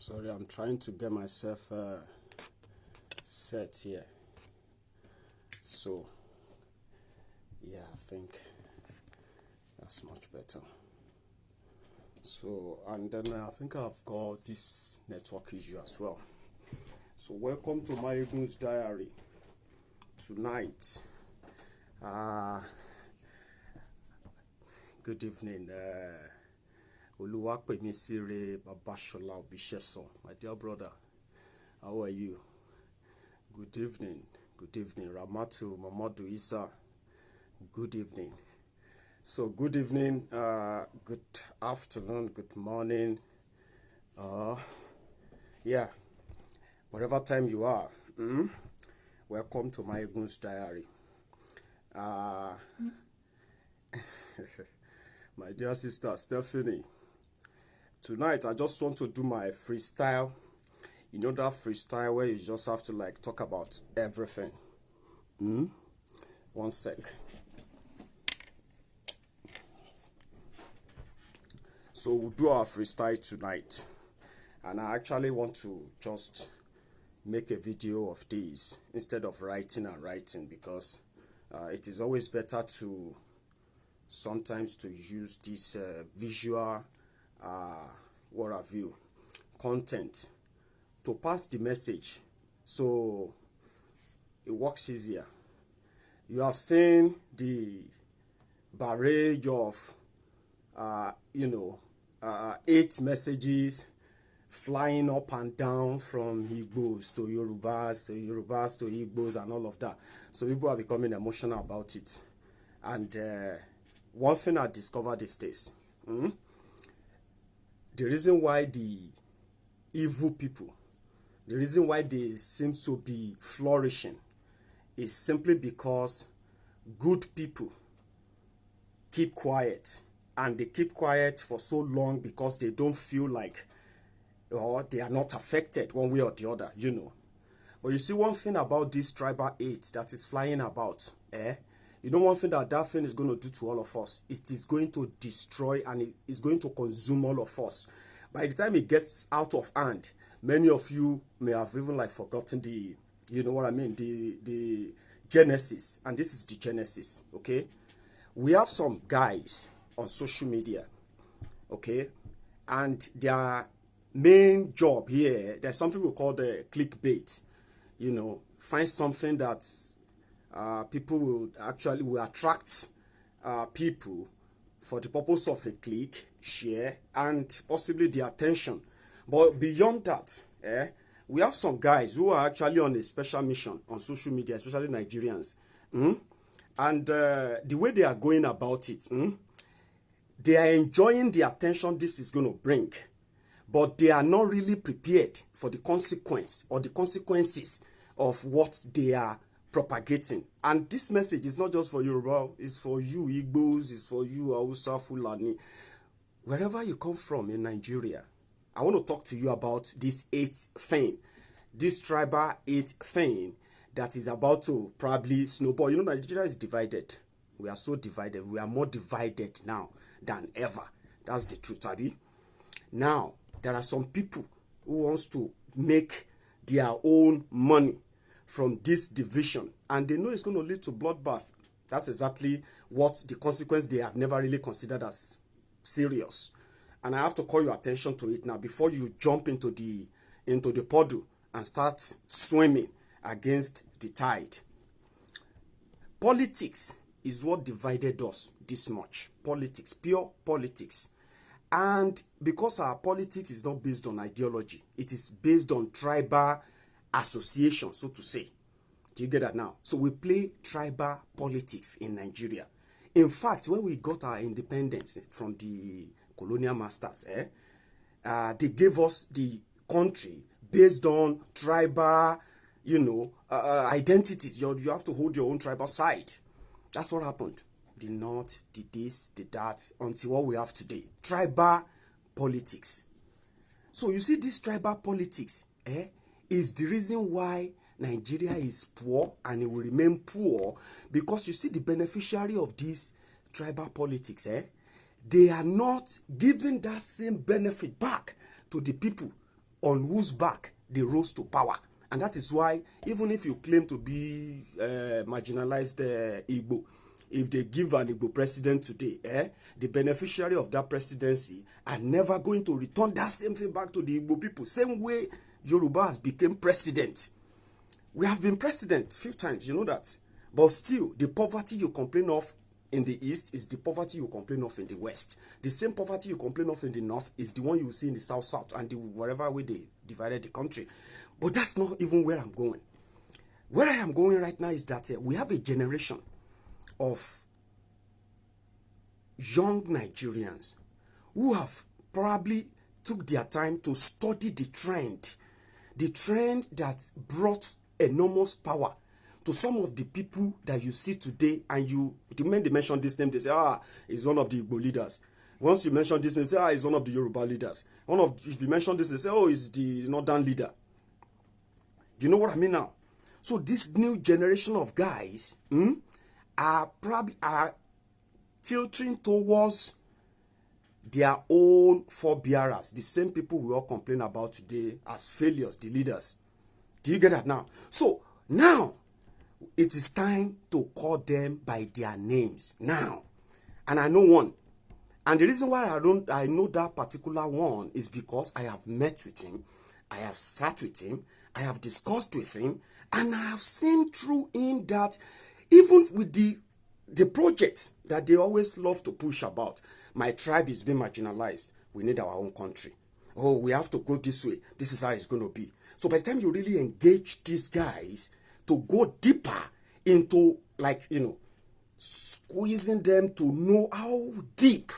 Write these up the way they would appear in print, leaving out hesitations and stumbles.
Sorry, I'm trying to get myself set here. So, yeah, I think that's much better. So, and then I think I've got this network issue as well. So, welcome to Maiyegun's diary. Tonight, good evening. Oluwapemisire Babashola Obisheso, my dear brother. How are you? Good evening. Good evening. Ramatu Mamadou Isa. Good evening. So, good evening, good afternoon, good morning. Yeah, whatever time you are, welcome to Maiyegun's diary. My dear sister Stephanie, tonight I just want to do my freestyle. You know that freestyle where you just have to like talk about everything. One sec. So we'll do our freestyle tonight. And I actually want to just make a video of this instead of writing because it is always better to sometimes to use this visual what have you content to pass the message, so it works easier. You have seen the barrage of 8 messages flying up and down from Igbos to Yorubas to Igbos and all of that. So people are becoming emotional about it. And one thing I discovered is this. The reason why the evil people, the reason why they seem to be flourishing is simply because good people keep quiet. And they keep quiet for so long because they don't feel like, or they are not affected one way or the other, But you see one thing about this tribal hate that is flying about, you know one thing that thing is going to do to all of us? It is going to destroy and it is going to consume all of us. By the time it gets out of hand, many of you may have even like forgotten the, the genesis. And this is the genesis, okay? We have some guys on social media, okay? And their main job here, there's something we call the clickbait. Find something that people will attract people for the purpose of a click, share, and possibly the attention. But beyond that, we have some guys who are actually on a special mission on social media, especially Nigerians. And the way they are going about it, they are enjoying the attention this is going to bring. But they are not really prepared for the consequence or the consequences of what they are propagating. And this message is not just for Yoruba, it's for you Igbos, it's for you Hausa, Fulani. Wherever you come from in Nigeria, I want to talk to you about this hate thing, this tribal hate thing that is about to probably snowball. Nigeria is divided. We are so divided. We are more divided now than ever. That's the truth, Abi. Now, there are some people who wants to make their own money from this division, and they know it's going to lead to bloodbath. That's exactly what the consequence they have never really considered as serious. And I have to call your attention to it now before you jump into the puddle and start swimming against the tide. Politics is what divided us this much. Politics, pure politics. And because our politics is not based on ideology, it is based on tribal association, so to say. Do you get that now? So we play tribal politics in Nigeria. In fact, when we got our independence from the colonial masters, they gave us the country based on tribal, identities. You have to hold your own tribal side. That's what happened. The North, the this, the that, until what we have today. Tribal politics. So you see, this tribal politics is the reason why Nigeria is poor and it will remain poor, because you see the beneficiary of this tribal politics, they are not giving that same benefit back to the people on whose back they rose to power. And that is why, even if you claim to be marginalized Igbo, if they give an Igbo president today, the beneficiary of that presidency are never going to return that same thing back to the Igbo people. Same way Yorubas became president. We have been president a few times, you know that. But still, the poverty you complain of in the East is the poverty you complain of in the West. The same poverty you complain of in the North is the one you see in the South and wherever way they divided the country. But that's not even where I'm going. Where I am going right now is that we have a generation of young Nigerians who have probably took their time to study the trend that brought enormous power to some of the people that you see today. And the moment they mention this name, they say, he's one of the Igbo leaders. Once you mention this name, they say, he's one of the Yoruba leaders. If you mention this, they say, he's the Northern leader. You know what I mean now? So this new generation of guys are tilting towards their own forebearers, the same people we all complain about today as failures, the leaders. Do you get that now? So now it is time to call them by their names now. And I know one. And the reason why I know that particular one is because I have met with him, I have sat with him, I have discussed with him, and I have seen through him that even with the project that they always love to push about, my tribe is being marginalized, we need our own country. Oh, we have to go this way. This is how it's going to be. So by the time you really engage these guys to go deeper into, squeezing them to know how deep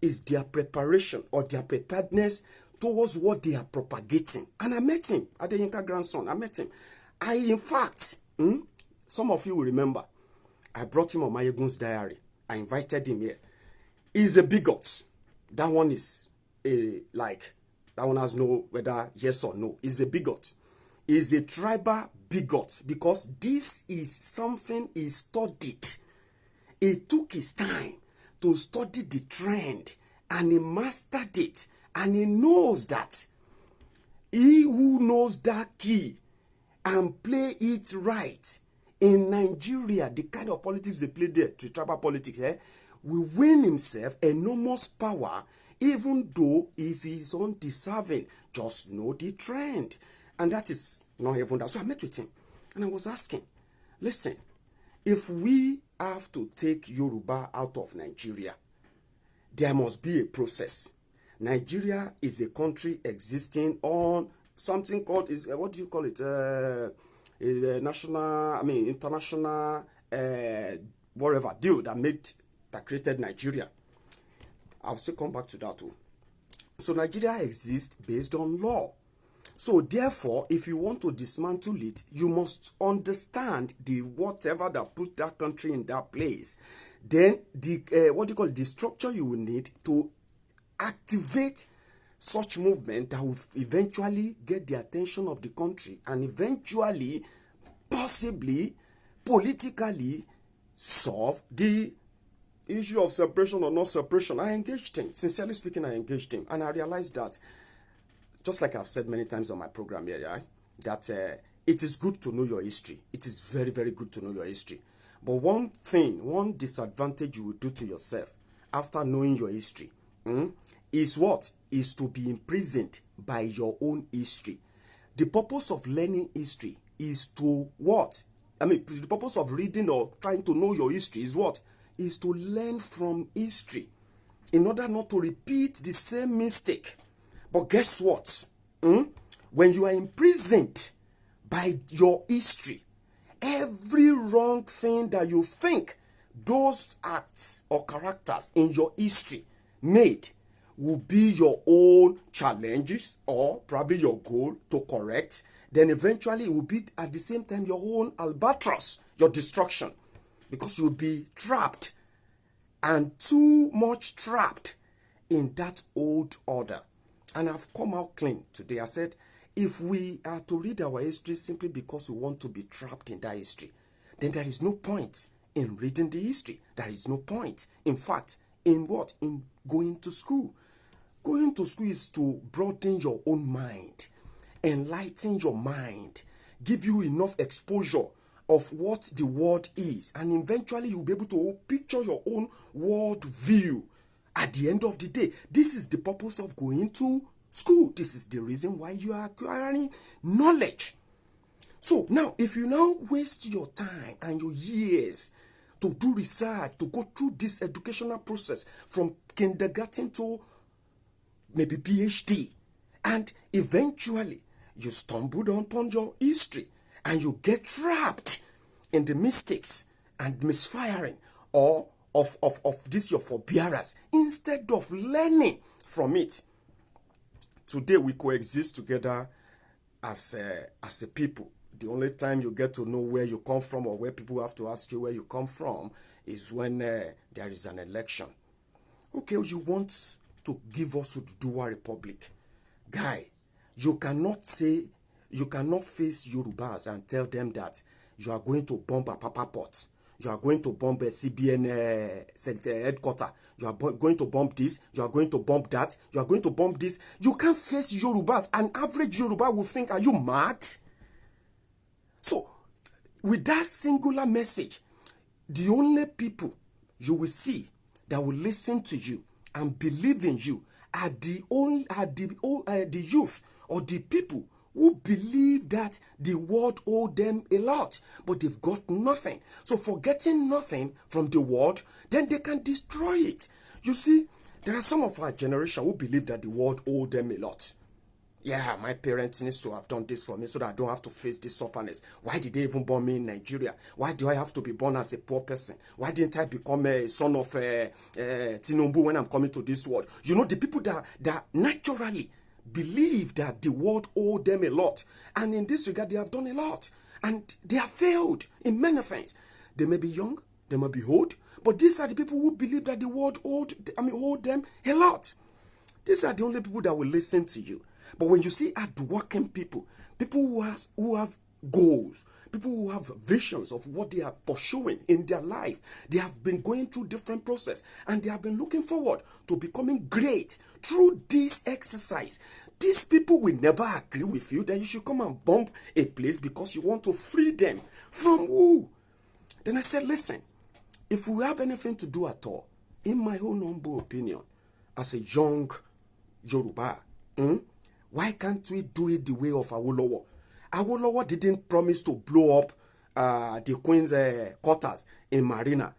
is their preparation or their preparedness towards what they are propagating. And I met him, Adeyinka grandson, I met him. In fact, some of you will remember, I brought him on Maiyegun's diary. I invited him here. He's a bigot. That one is that one has no whether yes or no. He's a bigot. He's a tribal bigot because this is something he studied. He took his time to study the trend and he mastered it. And he knows that he who knows that key and play it right in Nigeria, the kind of politics they play there, the tribal politics, will win himself enormous power, even though if he's undeserving. Just know the trend. And that is not even that. So I met with him and I was asking, listen, if we have to take Yoruba out of Nigeria, there must be a process. Nigeria is a country existing on something called, what do you call it? International, whatever deal that created Nigeria. I'll still come back to that too. So Nigeria exists based on law. So therefore, if you want to dismantle it, you must understand the whatever that put that country in that place. Then the structure you will need to activate such movement that will eventually get the attention of the country and eventually, possibly, politically solve the issue of separation or not separation. I engaged him. Sincerely speaking, I engaged him. And I realized that, just like I've said many times on my program here, right, that it is good to know your history. It is very, very good to know your history. But one disadvantage you will do to yourself after knowing your history is what? Is to be imprisoned by your own history. The purpose of learning history is to what? The purpose of reading or trying to know your history is what? Is to learn from history in order not to repeat the same mistake. But guess what? When you are imprisoned by your history, every wrong thing that you think those acts or characters in your history made will be your own challenges or probably your goal to correct. Then eventually it will be at the same time your own albatross, your destruction. Because you'll be trapped and too much trapped in that old order. And I've come out clean today. I said, if we are to read our history simply because we want to be trapped in that history, then there is no point in reading the history. There is no point. In fact, in what? In going to school. Going to school is to broaden your own mind, enlighten your mind, give you enough exposure of what the world is, and eventually you'll be able to picture your own world view. At the end of the day, this is the purpose of going to school. This is the reason why you are acquiring knowledge. So now, if you now waste your time and your years to do research, to go through this educational process from kindergarten to maybe PhD, and eventually you stumbled upon your history and you get trapped in the mistakes and misfiring or of this your forbearance instead of learning from it. Today we coexist together as a people. The only time you get to know where you come from or where people have to ask you where you come from is when there is an election. Okay, you want to give us a Dual Republic. Guy, you cannot face Yorubas and tell them that you are going to bomb a Papa Pot. You are going to bomb a CBN headquarters. You are going to bomb this. You are going to bomb that. You are going to bomb this. You can't face Yorubas. An average Yoruba will think, are you mad? So, with that singular message, the only people you will see that will listen to you and believe in you are the youth or the people who believe that the world owes them a lot, but they've got nothing. So for getting nothing from the world, then they can destroy it. You see, there are some of our generation who believe that the world owes them a lot. Yeah, my parents need to have done this for me so that I don't have to face this sufferness. Why did they even born me in Nigeria? Why do I have to be born as a poor person? Why didn't I become a son of Tinubu when I'm coming to this world? You know, the people that naturally believe that the world owes them a lot. And in this regard, they have done a lot. And they have failed in many things. They may be young, they may be old, but these are the people who believe that the world owed them a lot. These are the only people that will listen to you. But when you see hardworking people, people who have goals, people who have visions of what they are pursuing in their life, they have been going through different process and they have been looking forward to becoming great through this exercise. These people will never agree with you that you should come and bomb a place because you want to free them from who? Then I said, listen, if we have anything to do at all, in my own humble opinion, as a young Yoruba, why can't we do it the way of Awolowo? Awolowo didn't promise to blow up the Queen's quarters in Marina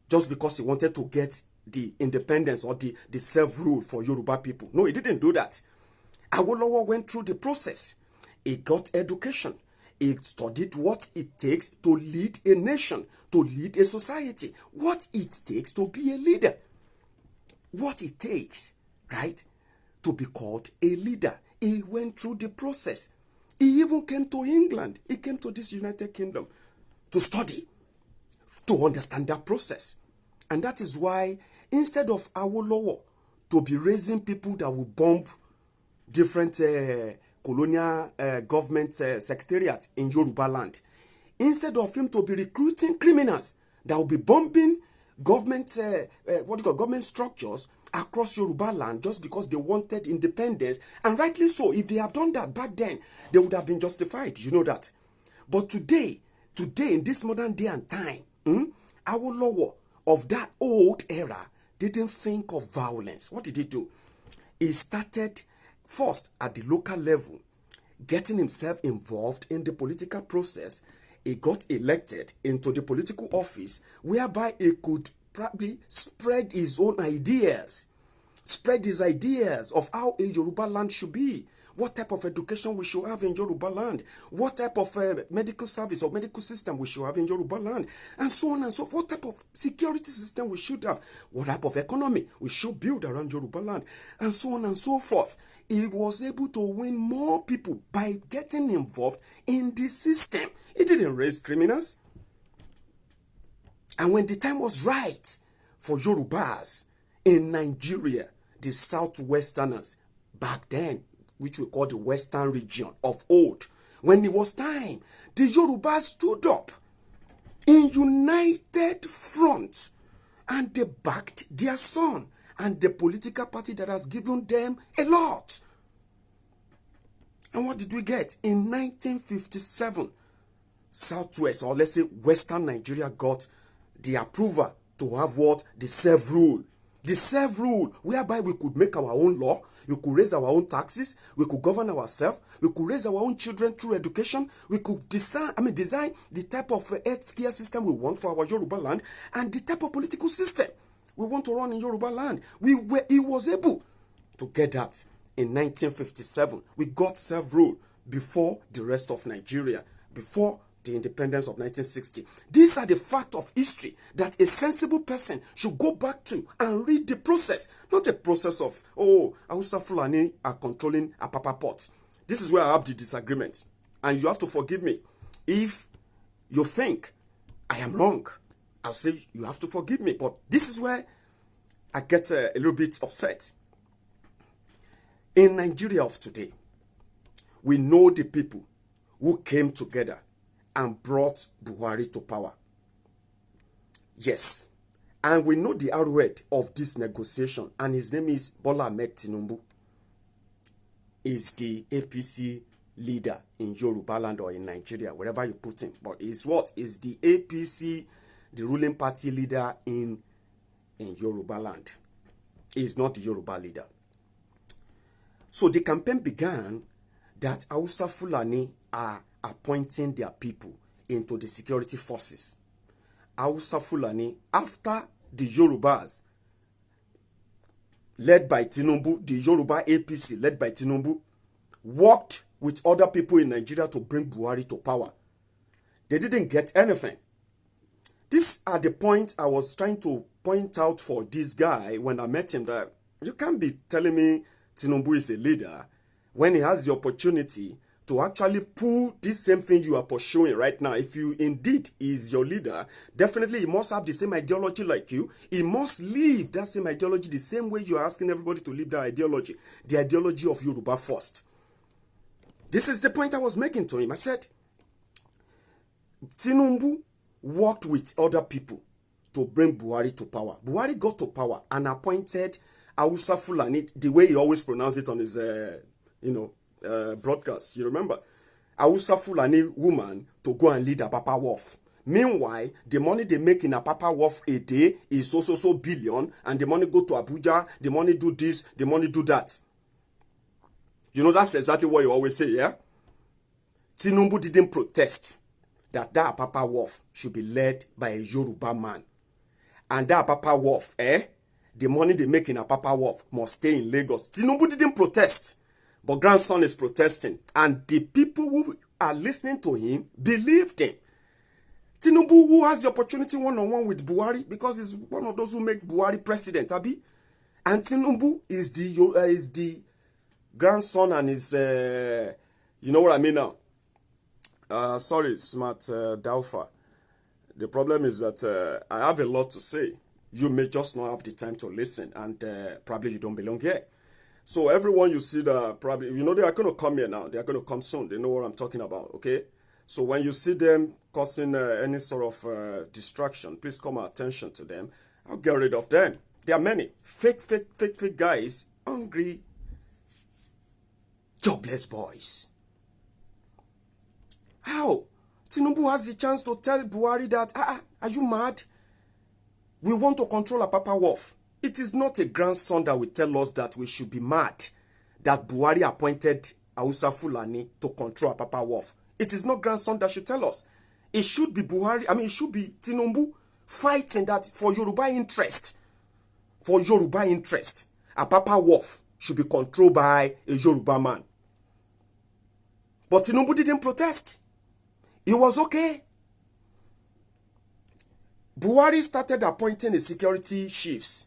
just because he wanted to get the independence or the self-rule for Yoruba people. No, he didn't do that. Awolowo went through the process. He got education. He studied what it takes to lead a nation, to lead a society, what it takes to be a leader, what it takes, right, to be called a leader. He went through the process. He even came to England. He came to this United Kingdom to study, to understand that process. And that is why instead of Awolowo to be raising people that will bomb different colonial government secretariat in Yoruba land, instead of him to be recruiting criminals that will be bombing government government structures across Yoruba land just because they wanted independence, and rightly so. If they have done that back then, they would have been justified, you know that. But today in this modern day and time, Awolowo of that old era didn't think of violence. What did he do? He started first at the local level, getting himself involved in the political process. He got elected into the political office whereby he could probably spread his own ideas, spread his ideas of how a Yoruba land should be, what type of education we should have in Yoruba land, what type of medical service or medical system we should have in Yoruba land, and so on and so forth, what type of security system we should have, what type of economy we should build around Yoruba land, and so on and so forth. He was able to win more people by getting involved in the system. He didn't raise criminals. And when the time was right for Yorubas in Nigeria, the Southwesterners, back then, which we call the Western region of old, when it was time, the Yorubas stood up in united front and they backed their son and the political party that has given them a lot. And what did we get? In 1957, Southwest, or let's say Western Nigeria, got the approval to have what? The self-rule. The self-rule, whereby we could make our own law, we could raise our own taxes, we could govern ourselves, we could raise our own children through education, we could design the type of health care system we want for our Yoruba land, and the type of political system we want to run in Yoruba land. He was able to get that in 1957. We got self-rule before the rest of Nigeria, before the independence of 1960. These are the facts of history that a sensible person should go back to and read the process. Not a process of, oh, Hausa Fulani are controlling Apapa Port. This is where I have the disagreement. And you have to forgive me. If you think I am wrong, I'll say you have to forgive me. But this is where I get a little bit upset. In Nigeria of today, we know the people who came together and brought Buhari to power. Yes. And we know the arrowhead of this negotiation, and his name is Bola Ahmed Tinubu. Is the APC leader in Yoruba land or in Nigeria, wherever you put him. But is what? Is the APC, the ruling party leader in Yoruba land. He is not the Yoruba leader. So the campaign began that Hausa Fulani are appointing their people into the security forces. Hausa Fulani, after the Yorubas, led by Tinubu, the Yoruba APC, led by Tinubu, worked with other people in Nigeria to bring Buhari to power. They didn't get anything. These are the points I was trying to point out for this guy when I met him, that you can't be telling me Tinubu is a leader when he has the opportunity to actually pull this same thing you are pursuing right now. If you indeed is your leader, definitely he must have the same ideology like you. He must live that same ideology the same way you are asking everybody to live that ideology. The ideology of Yoruba first. This is the point I was making to him. I said, Tinubu worked with other people to bring Buhari to power. Buhari got to power and appointed Hausa Fulani, the way he always pronounced it on his, broadcast. You remember? Hausa Fulani woman to go and lead Apapa Wharf. Meanwhile, the money they make in Apapa Wharf a day is so billion, and the money go to Abuja, the money do this, the money do that. You know, that's exactly what you always say, yeah? Tinubu didn't protest that Apapa Wharf should be led by a Yoruba man. And that Apapa Wharf, the money they make in Apapa Wharf must stay in Lagos. Tinubu didn't protest, but grandson is protesting. And the people who are listening to him believed him. Tinubu, who has the opportunity one-on-one with Buhari, because he's one of those who make Buhari president, Abi. And Tinubu is the grandson and is, you know what I mean now? Sorry, smart Daufa. The problem is that I have a lot to say. You may just not have the time to listen, and probably you don't belong here. So everyone you see that probably, you know, they are going to come here now. They are going to come soon. They know what I'm talking about, okay? So when you see them causing any sort of distraction, please call my attention to them. I'll get rid of them. There are many fake guys, hungry, jobless boys. How? Tinubu has the chance to tell Buhari that, are you mad? We want to control Apapa Wharf. It is not a grandson that will tell us that we should be mad that Buhari appointed Hausa Fulani to control Apapa Wharf. It is not grandson that should tell us. It should be Buhari, it should be Tinubu fighting that for Yoruba interest. For Yoruba interest, Apapa Wharf should be controlled by a Yoruba man. But Tinubu didn't protest. It was okay. Buhari started appointing the security chiefs.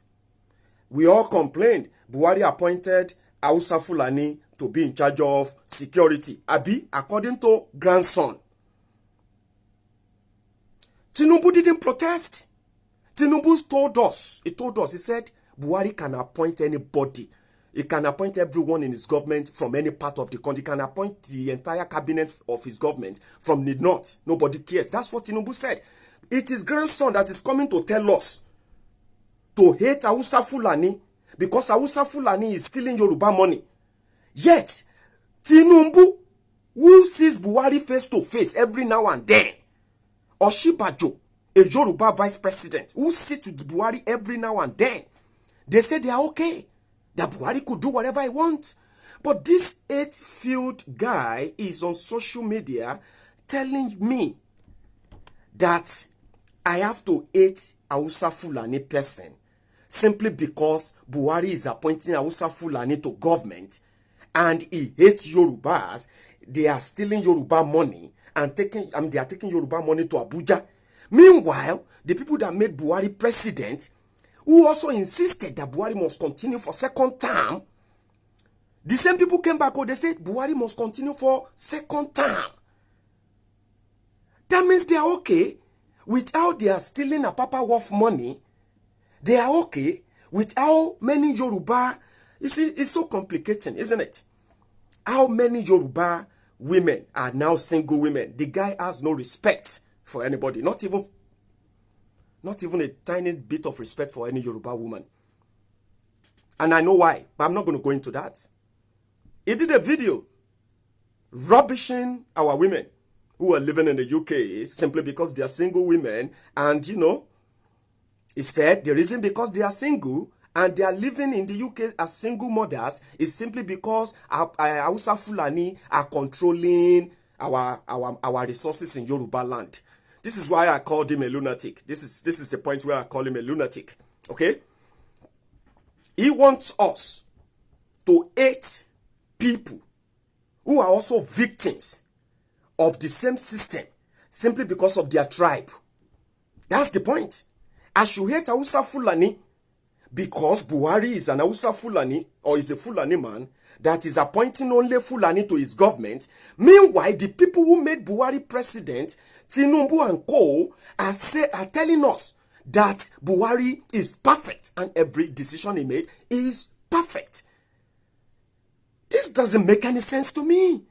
We all complained. Buhari appointed Hausa Fulani to be in charge of security. Abi, according to grandson. Tinubu didn't protest. Tinubu told us, he said, Buhari can appoint anybody. He can appoint everyone in his government from any part of the country. He can appoint the entire cabinet of his government from the north. Nobody cares. That's what Tinubu said. It is grandson that is coming to tell us to hate Hausa Fulani because Hausa Fulani is stealing Yoruba money. Yet, Tinubu, who sees Buhari face to face every now and then, Oshibajo, a Yoruba vice president, who sits with Buhari every now and then, they say they are okay, that Buhari could do whatever he wants. But this 8-filled guy is on social media telling me that I have to hate Hausa Fulani person simply because Buhari is appointing Hausa Fulani to government and he hates Yorubas. They are stealing Yoruba money and they are taking Yoruba money to Abuja. Meanwhile, the people that made Buhari president, who also insisted that Buhari must continue for second term, the same people came back and they said Buhari must continue for second term. That means they are okay with how they are stealing a Papa Wolf money. They are okay with how many Yoruba, you see, it's so complicating, isn't it? How many Yoruba women are now single women. The guy has no respect for anybody, not even a tiny bit of respect for any Yoruba woman. And I know why, but I'm not going to go into that. He did a video rubbishing our women who are living in the UK simply because they are single women. And, you know, he said the reason because they are single and they are living in the UK as single mothers is simply because Hausa Fulani are controlling our resources in Yoruba land. This is why I called him a lunatic. This is the point where I call him a lunatic. Okay? He wants us to hate people who are also victims of the same system simply because of their tribe. That's the point. I should hate Hausa Fulani because Buhari is an Hausa Fulani or is a Fulani man that is appointing only Fulani to his government. Meanwhile, the people who made Buhari president, Tinubu and co, are telling us that Buhari is perfect and every decision he made is perfect. This doesn't make any sense to me.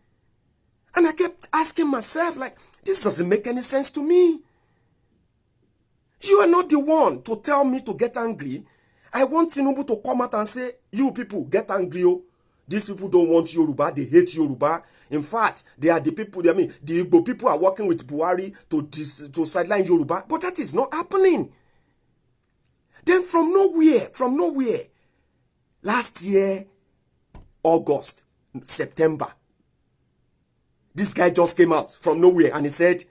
And I kept asking myself, like, this doesn't make any sense to me. You are not the one to tell me to get angry. I want Tinubu to come out and say, you people, get angry. Oh. These people don't want Yoruba. They hate Yoruba. In fact, they are the people, the Igbo people are working with Buhari to sideline Yoruba. But that is not happening. Then from nowhere, last year, August, September, this guy just came out from nowhere and he said,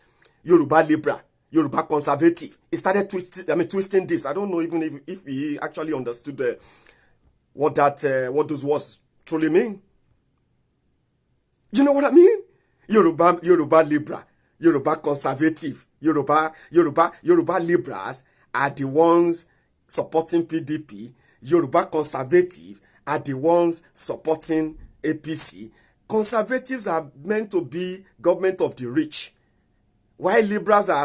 Yoruba Libra, Yoruba conservative. He started twisting this. I don't know even if he actually understood what those words truly mean. You know what I mean? Yoruba Libra, Yoruba conservative, Yoruba Libras are the ones supporting PDP. Yoruba conservative are the ones supporting APC. Conservatives are meant to be government of the rich, while liberals are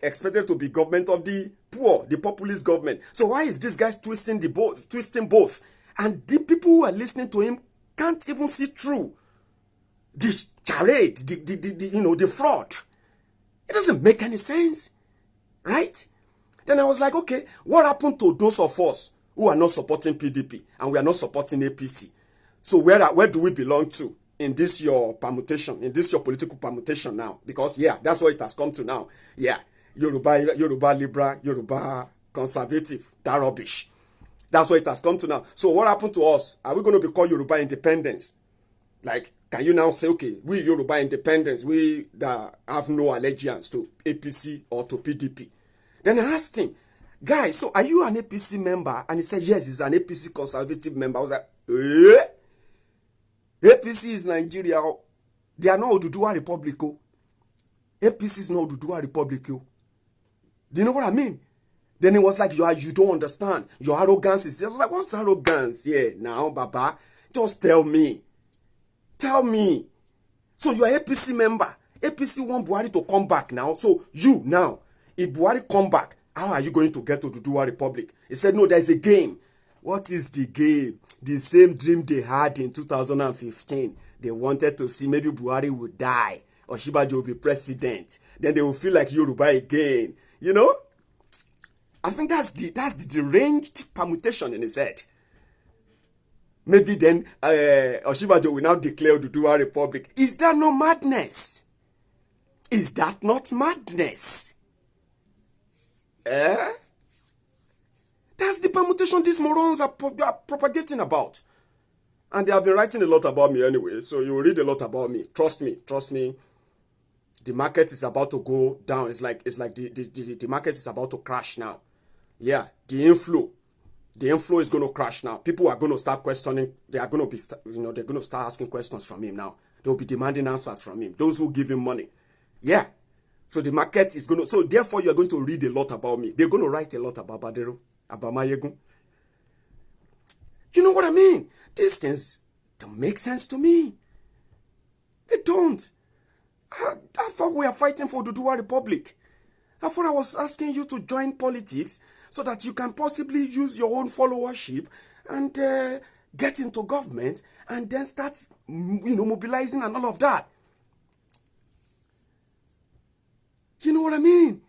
expected to be government of the poor, the populist government. So why is this guy twisting both? And the people who are listening to him can't even see through the charade, the fraud. It doesn't make any sense, right? Then I was like, okay, what happened to those of us who are not supporting PDP and we are not supporting APC? So where do we belong to in this your permutation, in this your political permutation now? Because yeah, that's what it has come to now. Yeah, Yoruba Libra, Yoruba conservative, that rubbish. That's what it has come to now. So what happened to us? Are we going to be called Yoruba independence? Like, can you now say, okay, we Yoruba independence, we that have no allegiance to APC or to PDP? Then I asked him, guy, so are you an APC member? And he said, yes, he's an APC conservative member. I was like, APC is Nigeria. They are not Oduduwa Republic. APC is not Oduduwa Republic. Do you know what I mean? Then he was like, you don't understand. Your arrogance is just like, what's arrogance? Yeah, now, Baba, just tell me. Tell me. So you are APC member. APC want Buhari to come back now. So you now, if Buhari come back, how are you going to get to Oduduwa Republic? He said, no, there's a game. What is the game? The same dream they had in 2015. They wanted to see maybe Buhari would die or Shibaji will be president. Then they will feel like Yoruba again. You know? I think that's the deranged permutation in his head. maybe then Oshibajo will now declare Oduduwa Republic. Is that not madness? Is that not madness? Eh? That's the permutation these morons are propagating about. And they have been writing a lot about me anyway, so you will read a lot about me. Trust me. The market is about to go down. It's like the market is about to crash now. Yeah, the inflow is going to crash now. People are going to start questioning. They are going to be, they're going to start asking questions from him now. They will be demanding answers from him. Those who give him money. Yeah. So the market is going to, so therefore you are going to read a lot about me. They're going to write a lot about Badero, about maiyegun. You know what I mean? These things don't make sense to me. They don't. I thought we are fighting for the Oduduwa Republic. I thought I was asking you to join politics so that you can possibly use your own followership and get into government and then start, mobilizing and all of that. You know what I mean?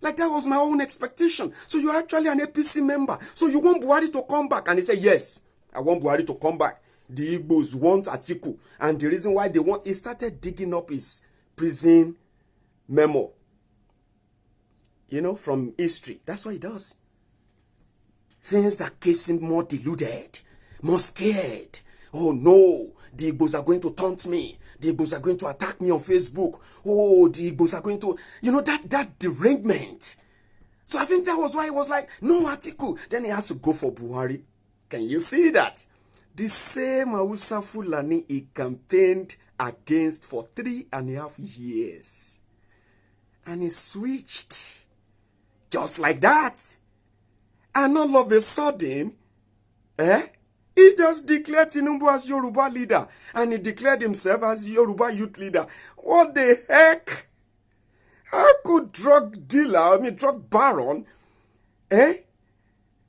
Like that was my own expectation. So you're actually an APC member. So you want Buhari to come back? And he said, yes, I want Buhari to come back. The Igbos want Atiku. And the reason why they want, he started digging up his prison memo. From history. That's what he does. Things that keeps him more deluded, more scared. Oh no, the Igbos are going to taunt me. The Igbos are going to attack me on Facebook. Oh, the Igbos are going to, that derangement. So I think that was why he was like, no, Atiku. Then he has to go for Buhari. Can you see that? The same Hausa Fulani he campaigned against for 3.5 years. And he switched. Just like that. And all of a sudden, he just declared Tinubu as Yoruba leader. And he declared himself as Yoruba youth leader. What the heck? How could drug baron, and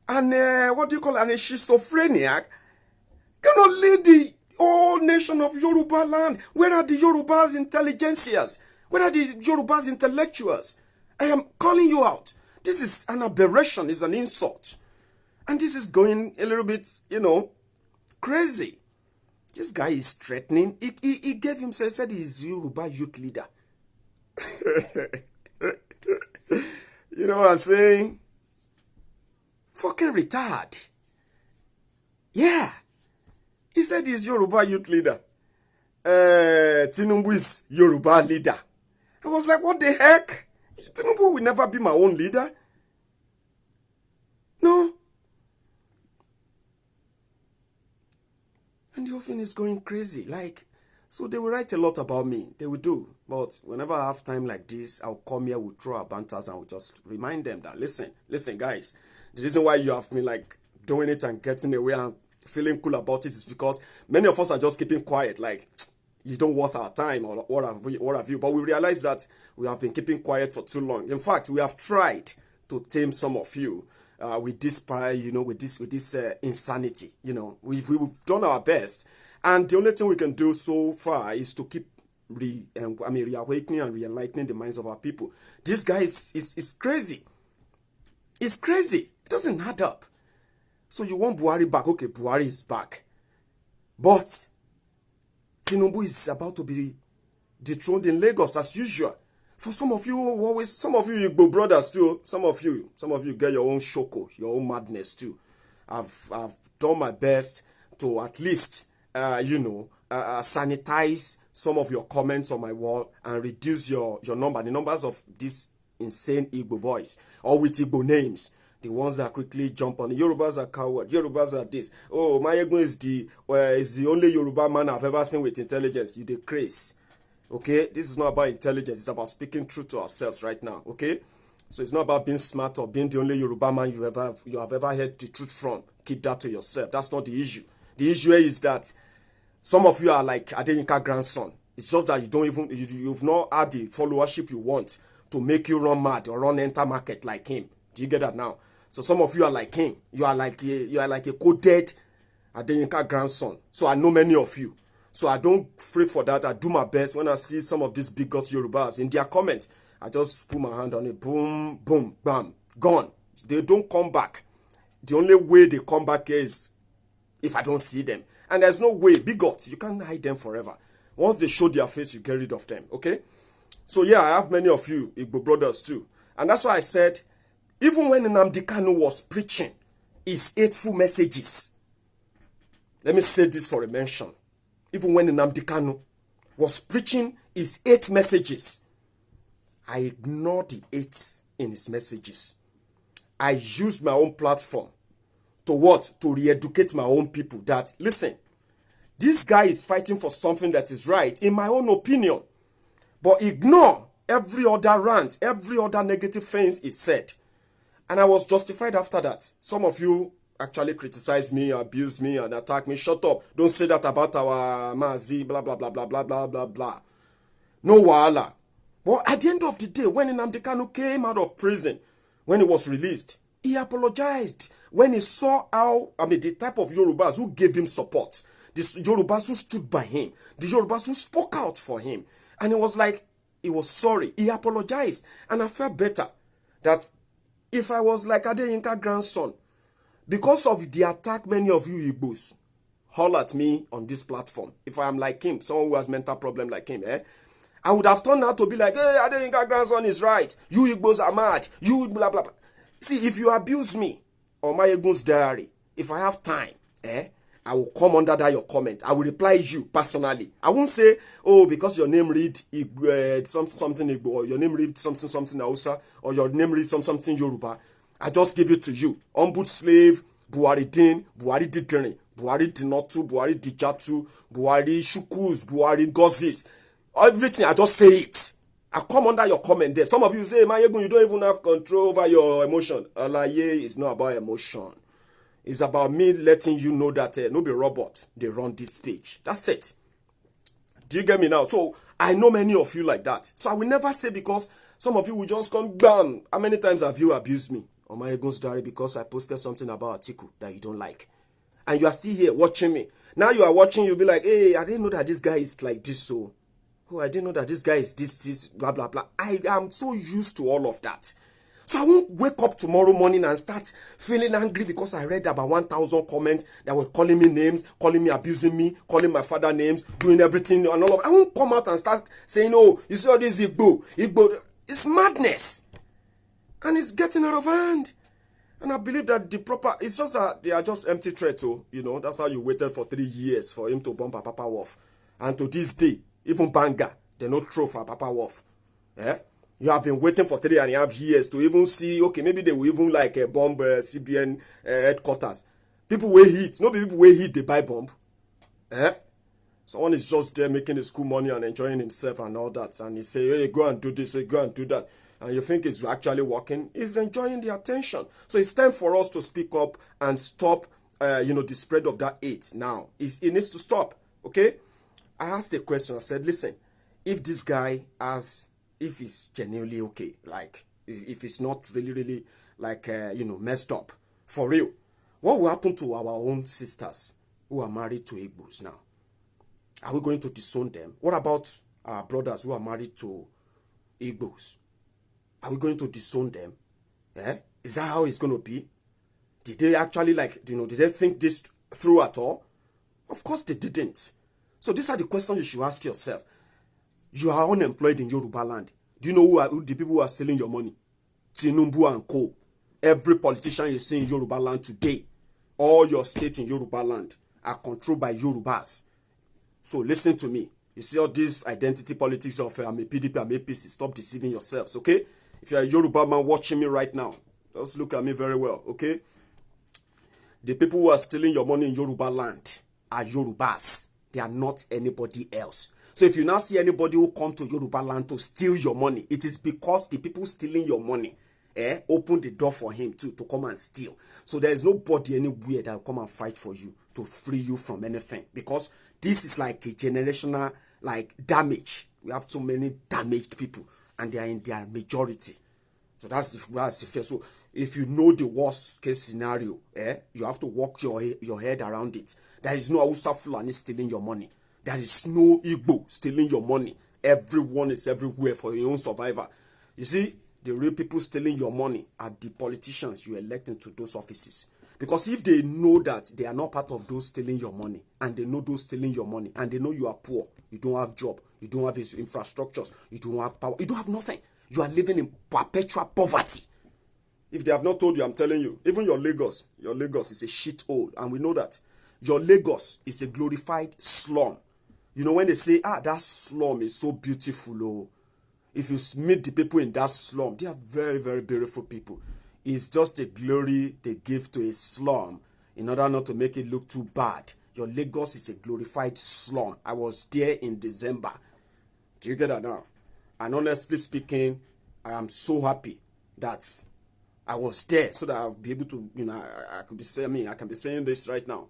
and a schizophrenic, cannot lead the whole nation of Yoruba land? Where are the Yoruba's intelligentsias? Where are the Yoruba's intellectuals? I am calling you out. This is an aberration, it's an insult. And this is going a little bit, crazy. This guy is threatening. He gave himself, said he's Yoruba youth leader. You know what I'm saying? Fucking retard. Yeah. He said he's Yoruba youth leader. Tinubu is Yoruba leader. I was like, what the heck? Tinubu will never be my own leader. No. And the whole thing is going crazy. So they will write a lot about me. They will do. But whenever I have time like this, I'll come here, we'll throw our banters, and we'll just remind them that, listen, guys, the reason why you have been doing it and getting away and feeling cool about it is because many of us are just keeping quiet. You don't worth our time or what have you. But we realize that we have been keeping quiet for too long. In fact, we have tried to tame some of you with this with this insanity. We've done our best, and the only thing we can do so far is to keep reawakening and re-enlightening the minds of our people. This guy is crazy. It's crazy. It doesn't add up. So you want Buhari back? Okay, Buhari is back, but Tinubu is about to be dethroned in Lagos as usual. For some of you Igbo brothers too, some of you get your own shoko, your own madness too. I've done my best to at least sanitize some of your comments on my wall and reduce your number, the numbers of these insane Igbo boys, or with Igbo names. The ones that quickly jump on. Yorubas are coward. Yorubas are this. Oh, maiyegun is the only Yoruba man I've ever seen with intelligence. You the craze. Okay? This is not about intelligence. It's about speaking truth to ourselves right now. Okay? So it's not about being smart or being the only Yoruba man you have ever heard the truth from. Keep that to yourself. That's not the issue. The issue is that some of you are like Adeyinka grandson. It's just that you've not had the followership you want to make you run mad or run enter market like him. Do you get that now? So some of you are like him. You are like a coded Adeyinka grandson. So I know many of you. So I don't freak for that. I do my best. When I see some of these bigot Yorubas in their comments, I just put my hand on it. Boom, boom, bam, gone. They don't come back. The only way they come back is if I don't see them. And there's no way, bigots, you can't hide them forever. Once they show their face, you get rid of them, okay? So yeah, I have many of you Igbo brothers too. And that's why I said, even when Nnamdi Kanu was preaching his hateful messages, let me say this for a mention. Even when Nnamdi Kanu was preaching his hate messages, I ignored the hate in his messages. I used my own platform to what? To re-educate my own people that, listen, this guy is fighting for something that is right, in my own opinion. But ignore every other rant, every other negative things he said. And I was justified after that. Some of you actually criticize me, abuse me, and attack me. Shut up. Don't say that about our Mazi, blah, blah, blah, blah, blah, blah, blah, blah. No wahala. But at the end of the day, when Nnamdi Kanu came out of prison, when he was released, he apologized. When he saw how, the type of Yorubas who gave him support, the Yorubas who stood by him, the Yorubas who spoke out for him. And he was like, he was sorry. He apologized. And I felt better that if I was like Adeyinka grandson, because of the attack many of you Igbos holler at me on this platform, if I am like him, someone who has mental problem like him, I would have turned out to be like, hey, Adeyinka grandson is right. You Igbos are mad. You blah, blah, blah. See, if you abuse me on maiyegun's diary, if I have time, I will come under that your comment. I will reply you personally. I won't say, oh, because your name read something Igbo, or your name read something Hausa, or your name read something Yoruba. I just give it to you. Ombud slave, Buhari din, Buhari didn't, Buhari dinotu, Buhari dijatu, Buhari shukus, Buhari gozis. Everything, I just say it. I come under your comment there. Some of you say, maiyegun, you don't even have control over your emotion. Alaye is not about emotion. It's about me letting you know that no be robot, they run this page. That's it. Do you get me now? So I know many of you like that. So I will never say, because some of you will just come, bam. How many times have you abused me on maiyegun's diary because I posted something about Atiku that you don't like? And you are still here watching me. Now you are watching, you'll be like, hey, I didn't know that this guy is like this, so. Oh, I didn't know that this guy is this, blah, blah, blah. I am so used to all of that. So I won't wake up tomorrow morning and start feeling angry because I read about 1,000 comments that were calling me names, calling me, abusing me, calling my father names, doing everything and all of that. I won't come out and start saying, oh, you see all this Igbo. It's madness. And it's getting out of hand. And I believe that it's just they are just empty threats, that's how you waited for 3 years for him to bomb Papa Wolf. And to this day, even Banga, they no throw for Papa Wolf. You have been waiting for 3.5 years to even see, okay, maybe they will even like bomb CBN headquarters. People will hit. No people will hit, they buy bomb. Someone is just there making his school money and enjoying himself and all that. And he say, hey, go and do this, hey, go and do that. And you think it's actually working. He's enjoying the attention. So it's time for us to speak up and stop, the spread of that hate now. It needs to stop, okay? I asked a question. I said, listen, if this guy if it's genuinely okay, like if it's not really like messed up for real, what will happen to our own sisters who are married to Igbos now? Are we going to disown them? What about our brothers who are married to Igbos? Are we going to disown them? Is that how it's going to be? Did they actually did they think this through at all? Of course they didn't. So these are the questions you should ask yourself. You are unemployed in Yoruba land. Do you know who the people who are stealing your money? Tinubu and co. Every politician you see in Yoruba land today, all your states in Yoruba land are controlled by Yorubas. So listen to me. You see all this identity politics of I'm a PDP, I'm a APC. Stop deceiving yourselves, okay? If you're a Yoruba man watching me right now, just look at me very well, okay? The people who are stealing your money in Yoruba land are Yorubas. They are not anybody else. So if you now see anybody who come to Yoruba land to steal your money, it is because the people stealing your money open the door for him to come and steal. So there is nobody anywhere that will come and fight for you to free you from anything. Because this is like a generational damage. We have too many damaged people and they are in their majority. So that's the first. So if you know the worst case scenario, you have to walk your head around it. There is no Hausa Fulani stealing your money. There is no Igbo stealing your money. Everyone is everywhere for your own survival. You see, the real people stealing your money are the politicians you elect into those offices. Because if they know that they are not part of those stealing your money, and they know those stealing your money, and they know you are poor, you don't have job, you don't have infrastructures, you don't have power, you don't have nothing. You are living in perpetual poverty. If they have not told you, I'm telling you, even your Lagos is a shithole, and we know that. Your Lagos is a glorified slum. You know, when they say, that slum is so beautiful, oh, if you meet the people in that slum, they are very, very beautiful people. It's just a glory they give to a slum in order not to make it look too bad. Your Lagos is a glorified slum. I was there in December. Do you get that now? And honestly speaking, I am so happy that I was there so that I'll be able to, I can be saying this right now.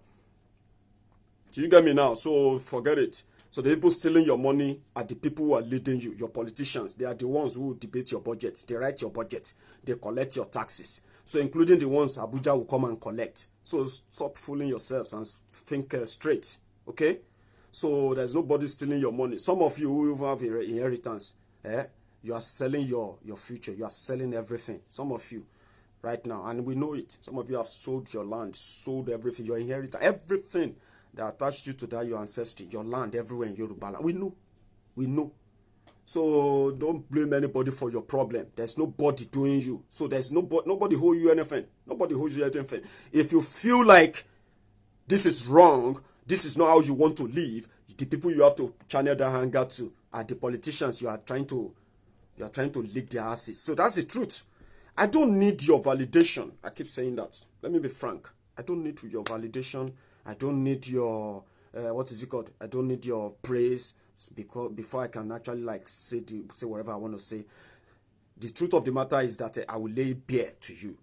Do you get me now? So forget it. So the people stealing your money are the people who are leading you, your politicians. They are the ones who debate your budget. They write your budget. They collect your taxes. So including the ones Abuja will come and collect. So stop fooling yourselves and think straight. Okay? So there's nobody stealing your money. Some of you who have inheritance, you are selling your future. You are selling everything. Some of you right now. And we know it. Some of you have sold your land, sold everything, your inheritance, everything that attached you to that, your ancestry, your land, everywhere in Yoruba land. We know. So don't blame anybody for your problem. There's nobody doing you. So there's nobody hold you anything. Nobody holds you anything. If you feel like this is wrong, this is not how you want to live, the people you have to channel that anger to are the politicians you are trying to lick their asses. So that's the truth. I don't need your validation. I keep saying that. Let me be frank. I don't need your validation. I don't need your, what is it called? I don't need your praise before I can actually say whatever I want to say. The truth of the matter is that I will lay it bare to you.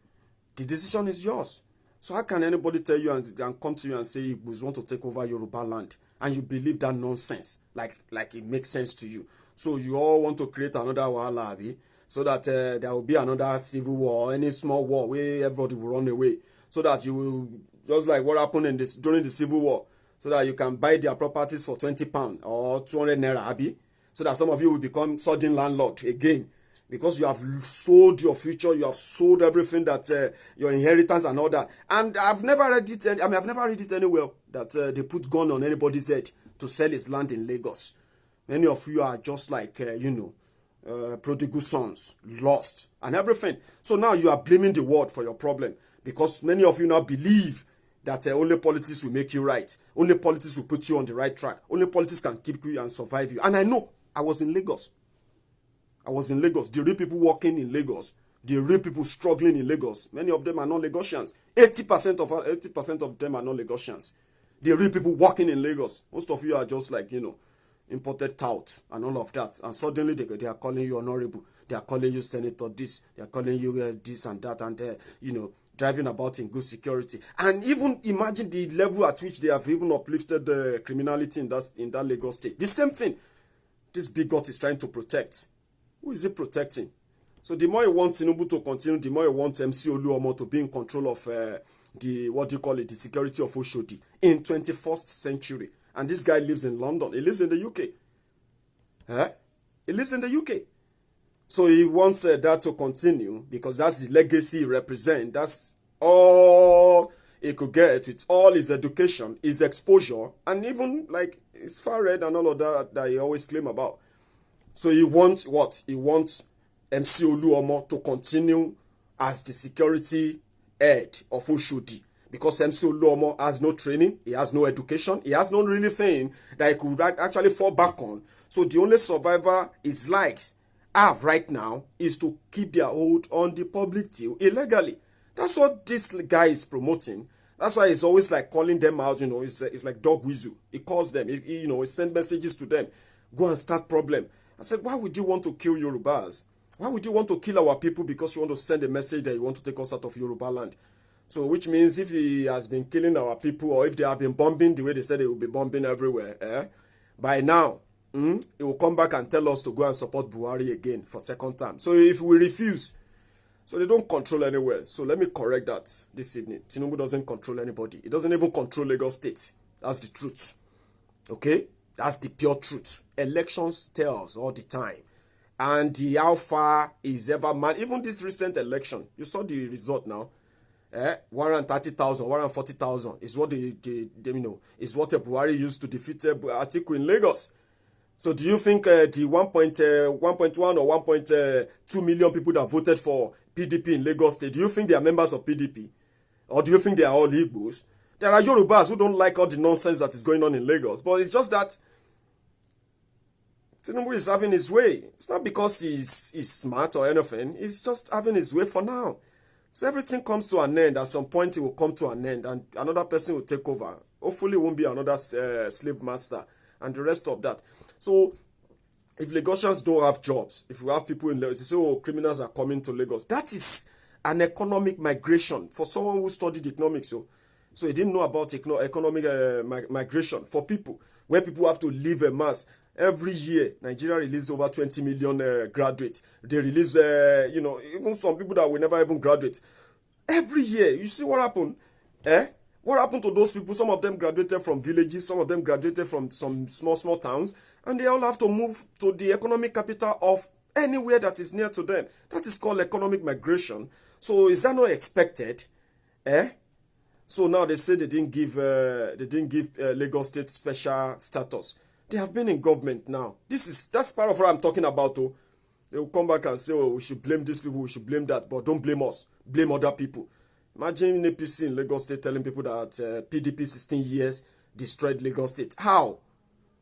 The decision is yours. So how can anybody tell you and come to you and say he want to take over Yoruba land and you believe that nonsense? Like it makes sense to you. So you all want to create another wahala, abi? So that there will be another civil war, or any small war where everybody will run away. So that you will, just like what happened during the civil war, so that you can buy their properties for £20 or 200 naira, abi? So that some of you will become sudden landlord again. Because you have sold your future, you have sold everything that your inheritance and all that. And I've never read it. I've never read it anywhere that they put gun on anybody's head to sell his land in Lagos. Many of you are just like prodigal sons, lost and everything. So now you are blaming the world for your problem because many of you now believe that only politics will make you right. Only politics will put you on the right track. Only politics can keep you and survive you. And I know I was in Lagos. The real people working in Lagos, the real people struggling in Lagos, many of them are not Lagosians. 80% of them are not Lagosians. The real people working in Lagos, most of you are just like, imported tout and all of that. And suddenly they are calling you honorable. They are calling you senator this. They are calling you this and that. And, driving about in good security. And even imagine the level at which they have even uplifted the criminality in that Lagos state. The same thing this bigot is trying to protect. Who is he protecting? So the more you want Tinubu to continue, the more you want MC Oluomo to be in control of the security of Oshodi in 21st century. And this guy lives in London. He lives in the UK. He lives in the UK. So he wants that to continue because that's the legacy he represents. That's all he could get with all his education, his exposure, and even his far red and all of that he always claim about. So he wants what? He wants MC Oluomo to continue as the security head of Oshodi. Because MC Oluomo has no training, he has no education, he has no really thing that he could actually fall back on. So the only survivor his likes have right now is to keep their hold on the public till illegally. That's what this guy is promoting. That's why he's always calling them out, it's like dog whistle. He calls them, he sends messages to them. Go and start problem. I said, why would you want to kill Yorubas? Why would you want to kill our people because you want to send a message that you want to take us out of Yoruba land? So which means if he has been killing our people or if they have been bombing the way they said they will be bombing everywhere, by now, he will come back and tell us to go and support Buhari again for second time. So if we refuse, so they don't control anywhere. So let me correct that this evening. Tinubu doesn't control anybody. He doesn't even control Lagos State. That's the truth. Okay? That's the pure truth. Elections tells all the time. And how far is ever man. Even this recent election, you saw the result now. 130,000, 140,000 is what is what Buhari used to defeat Atiku in Lagos. So do you think the 1.1 or 1.2 million people that voted for PDP in Lagos State, do you think they are members of PDP? Or do you think they are all Igbos? There are Yorubas who don't like all the nonsense that is going on in Lagos. But it's just that Tinubu is having his way. It's not because he's smart or anything. He's just having his way for now. So everything comes to an end. At some point, it will come to an end. And another person will take over. Hopefully, it won't be another slave master. And the rest of that. So if Lagosians don't have jobs, if we have people in Lagos, they say, oh, criminals are coming to Lagos. That is an economic migration for someone who studied economics. So he didn't know about economic migration for people, where people have to leave a mass. Every year, Nigeria releases over 20 million graduates. They release, even some people that will never even graduate. Every year, you see what happened? What happened to those people? Some of them graduated from villages, some of them graduated from some small towns, and they all have to move to the economic capital of anywhere that is near to them. That is called economic migration. So is that not expected? So now they say they didn't give Lagos State special status. They have been in government now. That's part of what I'm talking about. Though they will come back and say, oh, we should blame these people, we should blame that, but don't blame us. Blame other people. Imagine APC in Lagos State telling people that PDP 16 years destroyed Lagos State. How?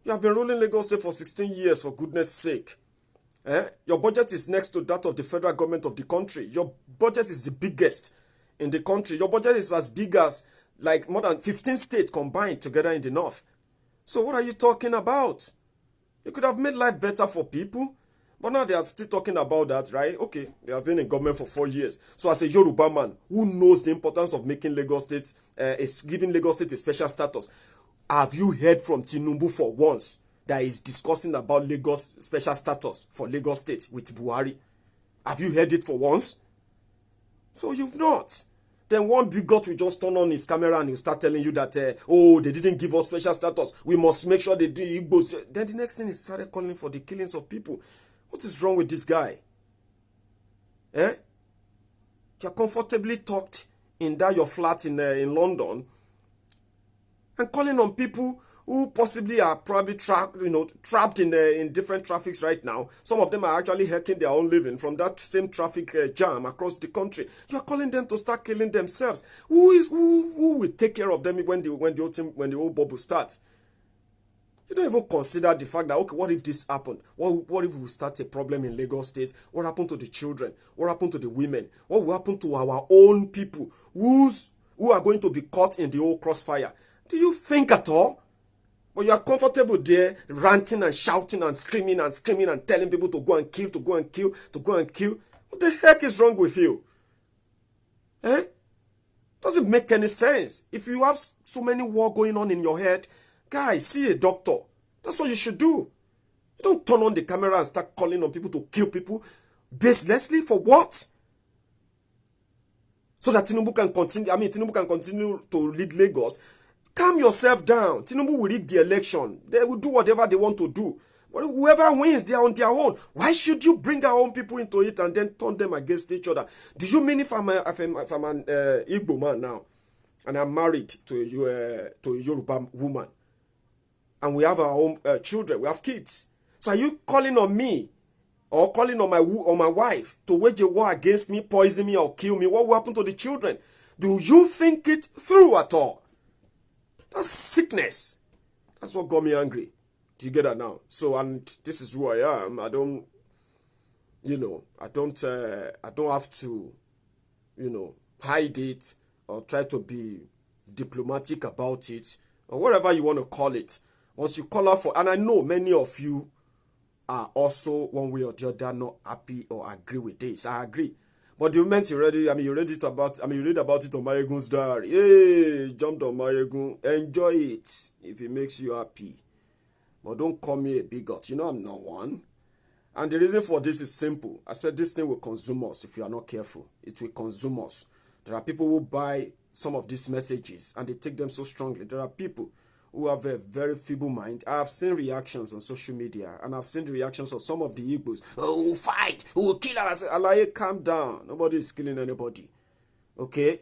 You have been ruling Lagos State for 16 years, for goodness sake. Your budget is next to that of the federal government of the country. Your budget is the biggest in the country. Your budget is as big as like more than 15 states combined together in the north. So what are you talking about? You could have made life better for people. But now they are still talking about that, right? Okay, they have been in government for 4 years. So as a Yoruba man who knows the importance of making Lagos State, giving Lagos State a special status, have you heard from Tinubu for once that is discussing about Lagos special status for Lagos State with Buhari? Have you heard it for once? So you've not. Then one bigot will just turn on his camera and he'll start telling you that, they didn't give us special status. We must make sure they do Igbos. Then the next thing he started calling for the killings of people. What is wrong with this guy? You're comfortably tucked in that your flat in London and calling on people who possibly are probably trapped in different traffics right now. Some of them are actually hacking their own living from that same traffic jam across the country. You're calling them to start killing themselves. Who will take care of them when the whole bubble starts? You don't even consider the fact that, okay, what if this happened? What if we start a problem in Lagos State? What happened to the children? What happened to the women? What will happen to our own people who are going to be caught in the whole crossfire? Do you think at all? But you are comfortable there ranting and shouting and screaming and telling people to go and kill, to go and kill, to go and kill. What the heck is wrong with you? Doesn't make any sense. If you have so many war going on in your head, guys, see a doctor. That's what you should do. You don't turn on the camera and start calling on people to kill people baselessly for what? So that Tinubu can continue to lead Lagos. Calm yourself down. Tinubu will lead the election. They will do whatever they want to do. But whoever wins, they are on their own. Why should you bring our own people into it and then turn them against each other? Do you mean if I'm an Igbo man now and I'm married to a Yoruba woman, and we have our own children, we have kids. So are you calling on me or calling on my wife to wage a war against me, poison me or kill me? What will happen to the children? Do you think it through at all? That's sickness. That's what got me angry. Do you get that now? So, and this is who I am. I don't have to, hide it or try to be diplomatic about it or whatever you want to call it. Once you call out for, and I know many of you are also one way or the other not happy or agree with this. I agree. But the moment you read it about it on Maiyegun's diary. Hey, jumped on Maiyegun. Enjoy it if it makes you happy. But don't call me a bigot. You know I'm not one. And the reason for this is simple. I said this thing will consume us if you are not careful. It will consume us. There are people who buy some of these messages and they take them so strongly. There are people who have a very feeble mind. I have seen reactions on social media and I've seen the reactions of some of the Igbos. Oh, we'll fight, we'll kill us. Allah, calm down. Nobody is killing anybody. Okay?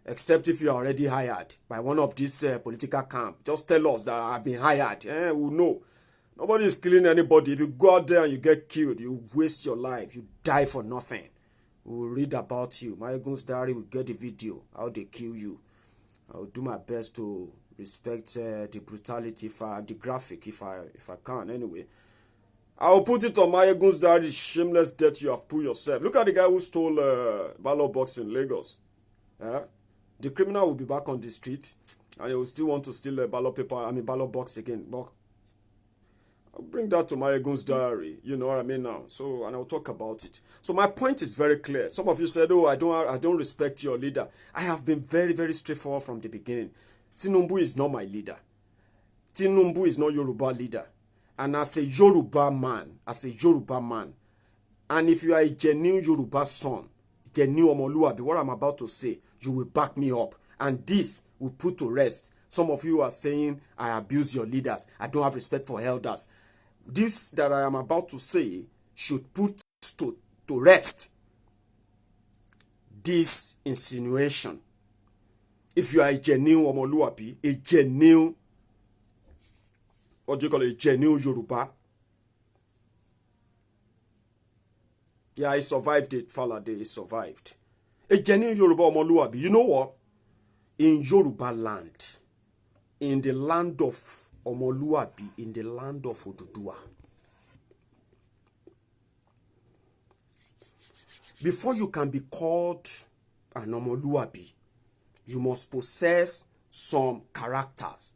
Except if you are already hired by one of these political camp. Just tell us that I've been hired. We'll know. Nobody is killing anybody. If you go out there and you get killed, you waste your life. You die for nothing. We'll read about you. Maiyegun's diary will get the video, how they kill you. I'll do my best to respect the brutality, the graphic, if I can. Anyway, I'll put it on Maiyegun's diary, the shameless death you have put yourself. Look at the guy who stole ballot box in Lagos. The criminal will be back on the street, and he will still want to steal a ballot box again. But I'll bring that to Maiyegun's diary. You know what I mean now. So, and I'll talk about it. So my point is very clear. Some of you said, "Oh, I don't respect your leader." I have been very, very straightforward from the beginning. Tinubu is not my leader. Tinubu is not Yoruba leader. And as a Yoruba man, and if you are a genuine Yoruba son, genuine Omoluabi, what I'm about to say, you will back me up. And this will put to rest some of you are saying I abuse your leaders. I don't have respect for elders. This that I am about to say should put to rest this insinuation. If you are a genuine Omoluabi, a genuine, what do you call it, a genuine Yoruba. Yeah, he survived it, Falade, he survived. A genuine Yoruba Omoluabi. You know what? In Yoruba land, in the land of Omoluabi, in the land of Oduduwa, before you can be called an Omoluabi, you must possess some characters.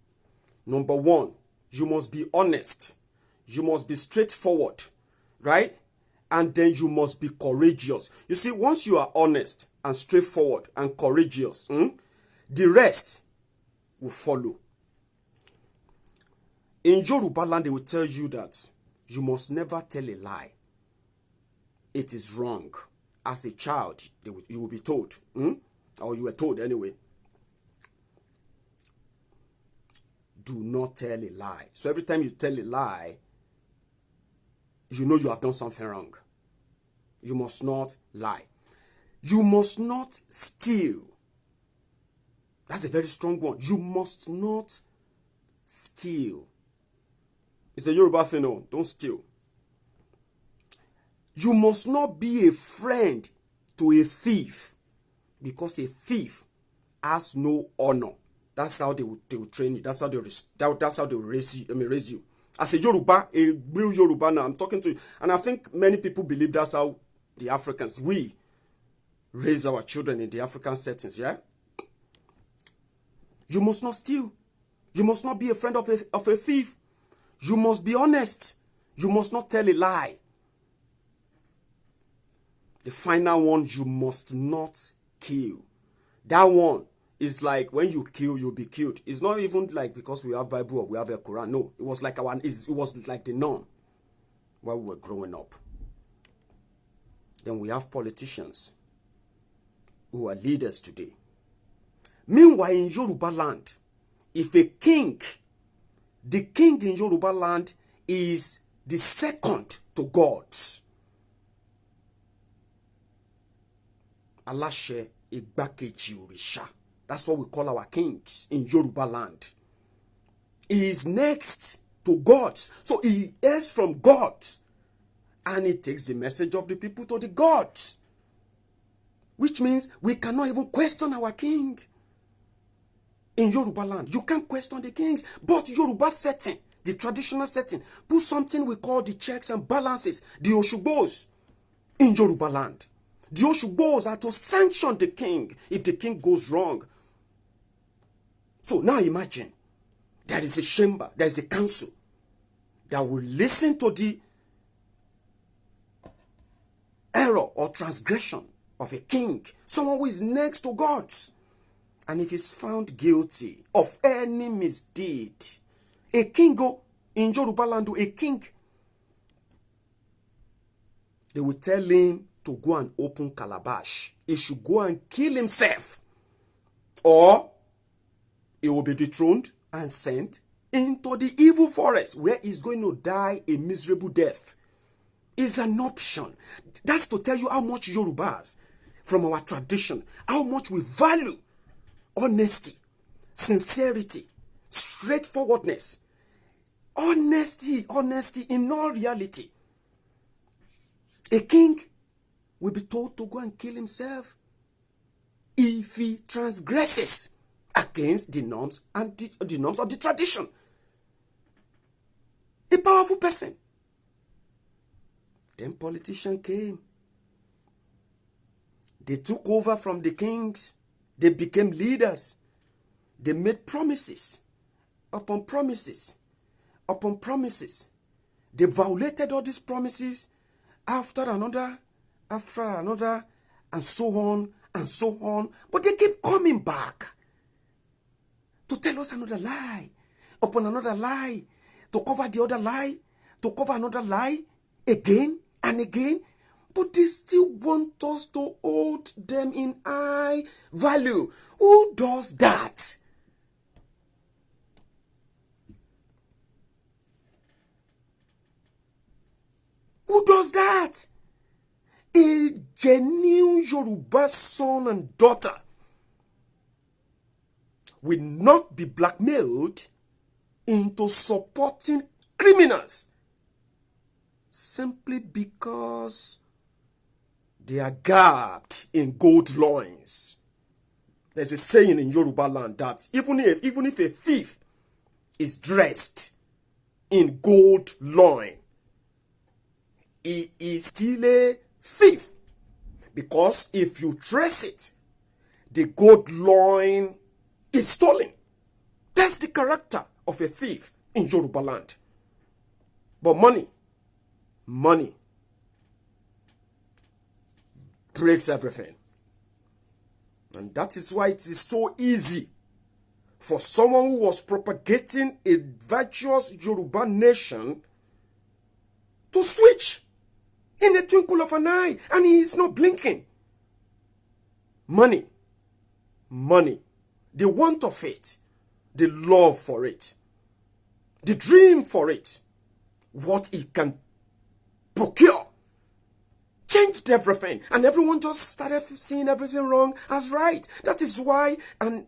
Number one, you must be honest. You must be straightforward, right? And then you must be courageous. You see, once you are honest and straightforward and courageous, the rest will follow. In Yoruba land, they will tell you that you must never tell a lie. It is wrong. As a child, you will be told, or you were told anyway, do not tell a lie. So every time you tell a lie, you know you have done something wrong. You must not lie. You must not steal. That's a very strong one. You must not steal. It's a Yoruba thing, no, don't steal. You must not be a friend to a thief, because a thief has no honor. That's how they will train you. That's how they raise you. As a Yoruba, a real Yoruba now, I'm talking to you. And I think many people believe that's how the Africans, we raise our children in the African settings, yeah? You must not steal. You must not be a friend of a thief. You must be honest. You must not tell a lie. The final one, you must not kill. That one is like when you kill, you'll be killed. It's not even like because we have Bible or we have a Quran. No, it was like it was like the norm while we were growing up. Then we have politicians who are leaders today. Meanwhile, in Yoruba land, if a king, the king in Yoruba land is the second to God. Alashe Igbakeji Orisha. That's what we call our kings in Yoruba land. He is next to God. So he is from God. And he takes the message of the people to the gods. Which means we cannot even question our king. In Yoruba land, you can't question the kings. But Yoruba setting, the traditional setting, put something we call the checks and balances, the Oshugbos in Yoruba land. The Oshugbos are to sanction the king if the king goes wrong. So now imagine, there is a chamber, there is a council that will listen to the error or transgression of a king, someone who is next to God. And if he's found guilty of any misdeed, a king in Yoruba land, a king, they will tell him to go and open calabash. He should go and kill himself, or he will be dethroned and sent into the evil forest where he's going to die a miserable death. Is an option. That's to tell you how much Yorubas, from our tradition, how much we value honesty, sincerity, straightforwardness, honesty in all reality. A king will be told to go and kill himself if he transgresses against the norms and the norms of the tradition. A powerful person. Then politicians came. They took over from the kings. They became leaders. They made promises upon promises upon promises. They violated all these promises after another, and so on and so on. But they keep coming back to tell us another lie upon another lie, to cover the other lie, to cover another lie again and again. But they still want us to hold them in high value. Who does that? Who does that? A genuine Yoruba son and daughter will not be blackmailed into supporting criminals simply because they are garbed in gold loins. There's a saying in Yoruba land that even if a thief is dressed in gold loin, he is still a thief. Because if you trace it, the gold loin is stolen. That's the character of a thief in Yoruba land. But money breaks everything. And that is why it is so easy for someone who was propagating a virtuous Yoruba nation to switch in a twinkle of an eye, and he is not blinking. Money, the want of it, the love for it, the dream for it, what it can procure, changed everything, and everyone just started seeing everything wrong as right. That is why an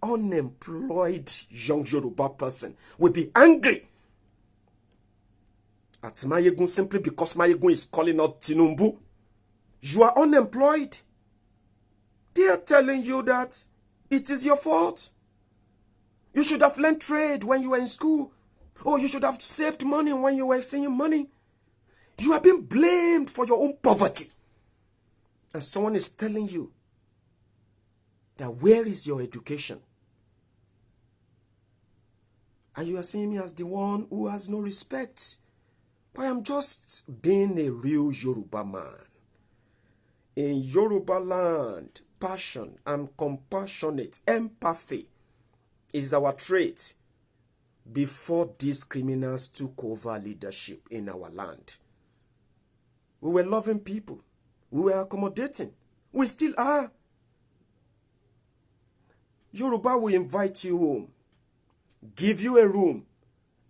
unemployed young Yoruba person will be angry at Maiyegun simply because Maiyegun is calling out Tinubu. You are unemployed. They are telling you that it is your fault. You should have learned trade when you were in school. Or you should have saved money when you were saving money. You are being blamed for your own poverty. And someone is telling you that where is your education? And you are seeing me as the one who has no respect. But I am just being a real Yoruba man. In Yoruba land, passion and compassionate empathy is our trait before these criminals took over leadership in our land. We were loving people. We were accommodating. We still are. Yoruba will invite you home, give you a room,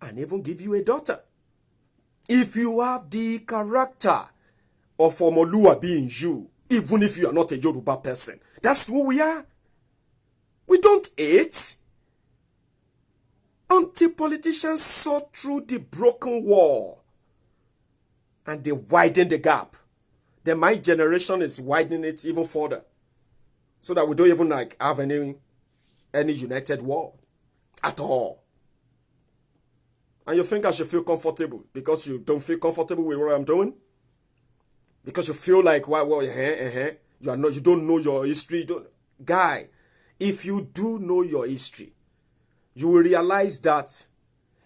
and even give you a daughter. If you have the character of Omoluabi in you, even if you are not a Yoruba person, that's who we are. We don't hate. Until politicians saw through the broken wall and they widen the gap. Then my generation is widening it even further, so that we don't even have any united world at all. And you think I should feel comfortable because you don't feel comfortable with what I'm doing? Because you feel like, you don't know your history. Guy, if you do know your history, you will realize that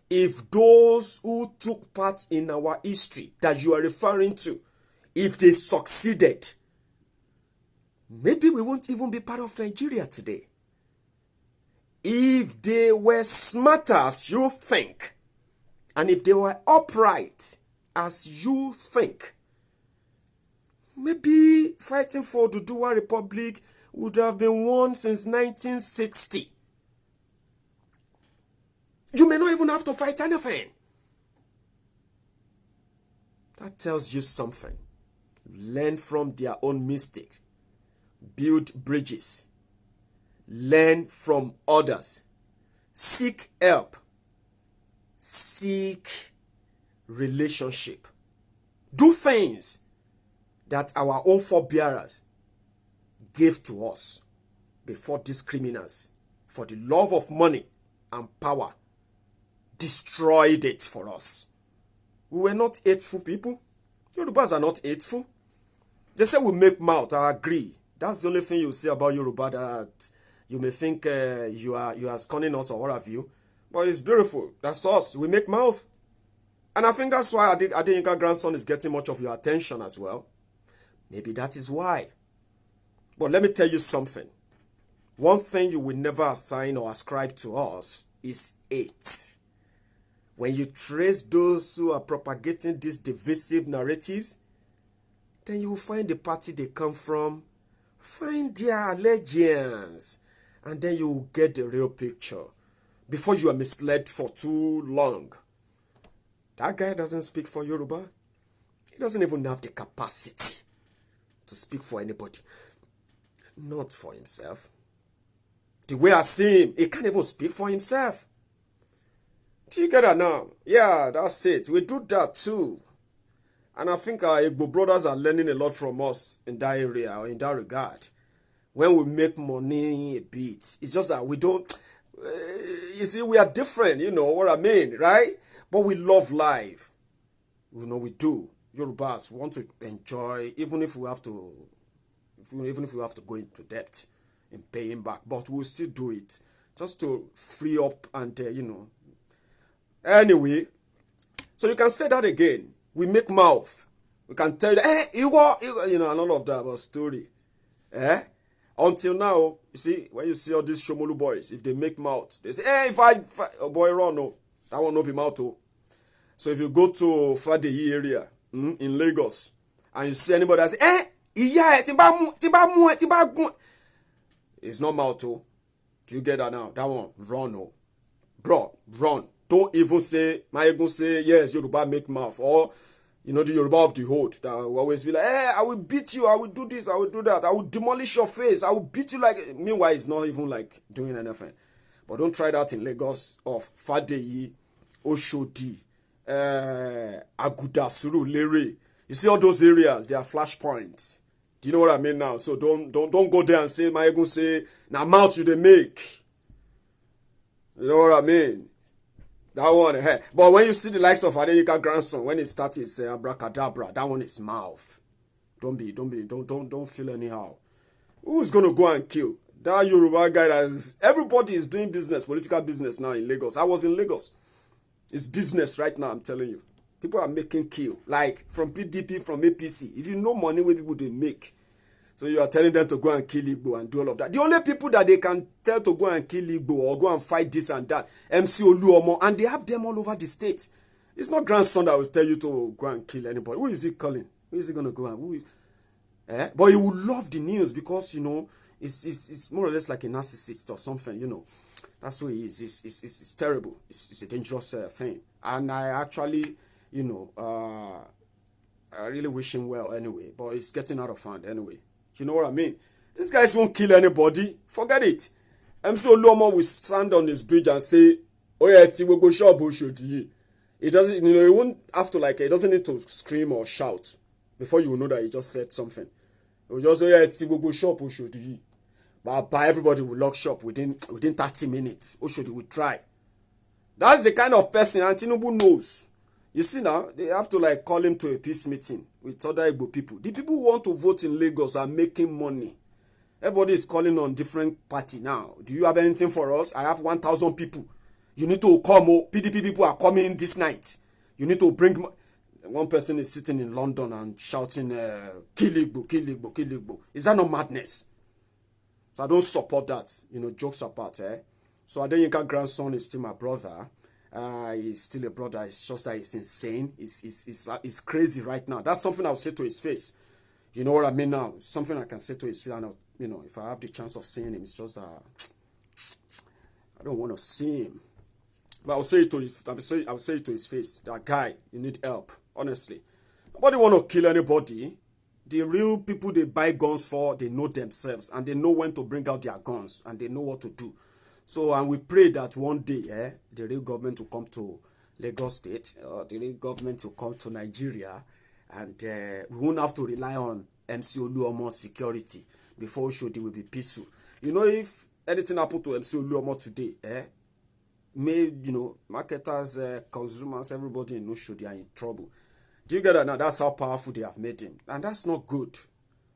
if those who took part in our history that you are referring to, if they succeeded, maybe we won't even be part of Nigeria today. If they were smarter as you think, and if they were upright as you think, maybe fighting for the Oduduwa Republic would have been won since 1960. You may not even have to fight anything. That tells you something. Learn from their own mistakes. build bridges, learn from others, seek help, seek relationship. Do things that our own forebearers gave to us before these criminals, for the love of money and power, destroyed it for us. We were not hateful people. Yorubas are not hateful. They say we make mouth. I agree. That's the only thing you say about Yoruba, that you may think you are scorning us or what have you. But it's beautiful. That's us. We make mouth. And I think that's why Adeyinka grandson is getting much of your attention as well. Maybe that is why. But let me tell you something. One thing you will never assign or ascribe to us is hate. When you trace those who are propagating these divisive narratives, then you will find the party they come from, find their allegiance, and then you will get the real picture before you are misled for too long. That guy doesn't speak for Yoruba. He doesn't even have the capacity to speak for anybody. Not for himself. The way I see him, he can't even speak for himself. Do you get that now? Yeah, that's it. We do that too. And I think our Igbo brothers are learning a lot from us in that area or in that regard. When we make money a bit, it's just that we don't, you see, we are different, you know what I mean, right? But we love life. You know, we do. Yorubas want to enjoy, even if we have to go into debt in paying back. But we'll still do it just to free up and, Anyway, so you can say that again. We make mouth. We can tell you, and all of that about story. Until now, you see, when you see all these Shomolu boys, if they make mouth, they say, if I oh boy, run, no. That will not be mouth, oh. So if you go to Fadeyi area in Lagos, and you see anybody that say, it's not mouth, oh. Do you get that now? That one, run, oh. Bro, run. Don't even say, maiyegun say, yes, Yoruba make mouth. Or, the Yoruba of the hood. That will always be like, I will beat you. I will do this. I will do that. I will demolish your face. I will beat you like... Meanwhile, it's not even like doing anything. But don't try that in Lagos of Fadeyi, Oshodi, Aguda, Surulere. You see all those areas, they are flashpoints. Do you know what I mean now? So don't go there and say, maiyegun say, now mouth you they make. You know what I mean? That one, hey. But when you see the likes of Adeyinka grandson, when it starts, it's abracadabra. That one is mouth. Don't feel anyhow. Who's gonna go and kill that Yoruba guy? Everybody is doing business, political business now in Lagos. I was in Lagos. It's business right now. I'm telling you, people are making kill, like from PDP, from APC. If you know money where people they make, so you are telling them to go and kill Igbo and do all of that. The only people that they can tell to go and kill Igbo or go and fight this and that, MC Oluomo, and they have them all over the state. It's not grandson that will tell you to go and kill anybody. Who is he calling? Who is he going to go and... But he will love the news because, it's more or less like a narcissist or something, That's what he is. It's terrible. It's a dangerous thing. And I actually, I really wish him well anyway. But it's getting out of hand anyway. You know what I mean? These guys won't kill anybody. Forget it. MC Oluomo will stand on his bridge and say, oh yeah, we'll go shop. It doesn't, he won't have to he doesn't need to scream or shout before you know that he just said something. He will just say, oh yeah, we'll go shop. But everybody will lock shop within 30 minutes. Oshodi will try. That's the kind of person Tinubu knows. You see now, they have to call him to a peace meeting with other Igbo people. The people who want to vote in Lagos are making money. Everybody is calling on different party now. Do you have anything for us? I have 1,000 people. You need to come. PDP people are coming this night. You need to bring... One person is sitting in London and shouting, kill Igbo, kill Igbo, kill Igbo. Is that not madness? So I don't support that. Jokes apart. So Adeyinka grandson is still my brother. He's still a brother. It's just that he's insane. He's crazy right now. That's something I'll say to his face. You know what I mean now? Something I can say to his face. And if I have the chance of seeing him, it's just that I don't want to see him. But I'll say it to his face. That guy, you need help. Honestly, nobody want to kill anybody. The real people they buy guns for, they know themselves and they know when to bring out their guns and they know what to do. So, and we pray that one day, the real government will come to Lagos State, or the real government will come to Nigeria, and we won't have to rely on MC Oluomo's security before Oshodi will be peaceful. You know, if anything happened to MC Oluomo today, marketers, consumers, everybody in Oshodi are in trouble. Do you get that now? That's how powerful they have made him. And that's not good.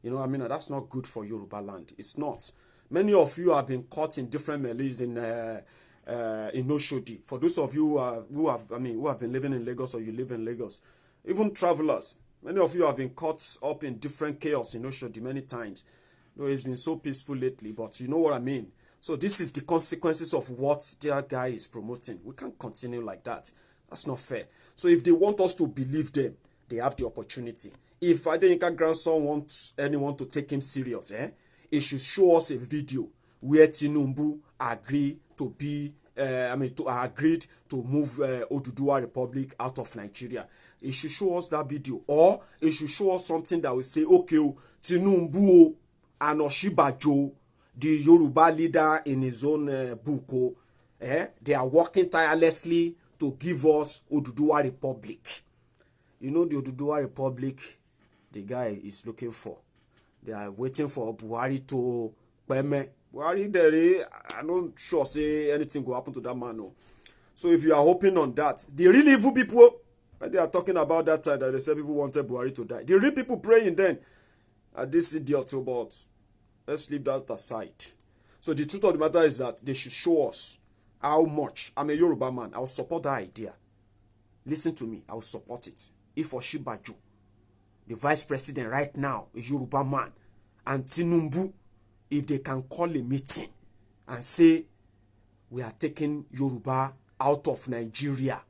You know what I mean? That's not good for Yoruba land. It's not. Many of you have been caught in different melees in Oshodi. For those of you who have been living in Lagos, or you live in Lagos, even travelers, many of you have been caught up in different chaos in Oshodi many times. Though it's been so peaceful lately, but you know what I mean. So this is the consequences of what their guy is promoting. We can't continue like that. That's not fair. So if they want us to believe them, they have the opportunity. If Adeyinka grandson wants anyone to take him serious, he should show us a video where Tinubu agreed to move Oduduwa Republic out of Nigeria. He should show us that video, or he should show us something that will say, okay, Tinubu and Oshibajo, the Yoruba leader in his own book, they are working tirelessly to give us Oduduwa Republic. You know the Oduduwa Republic the guy is looking for. They are waiting for Buhari to Buhari there. I'm not sure say anything will happen to that man. No. So if you are hoping on that, the real evil people, when they are talking about that time that they say people wanted Buhari to die, the real people praying then at this idiot, but let's leave that aside. So the truth of the matter is that they should show us how much. I'm a Yoruba man. I'll support that idea. Listen to me. I'll support it. If Oshibajo, the vice president right now, a Yoruba man, and Tinubu, if they can call a meeting and say, we are taking Yoruba out of Nigeria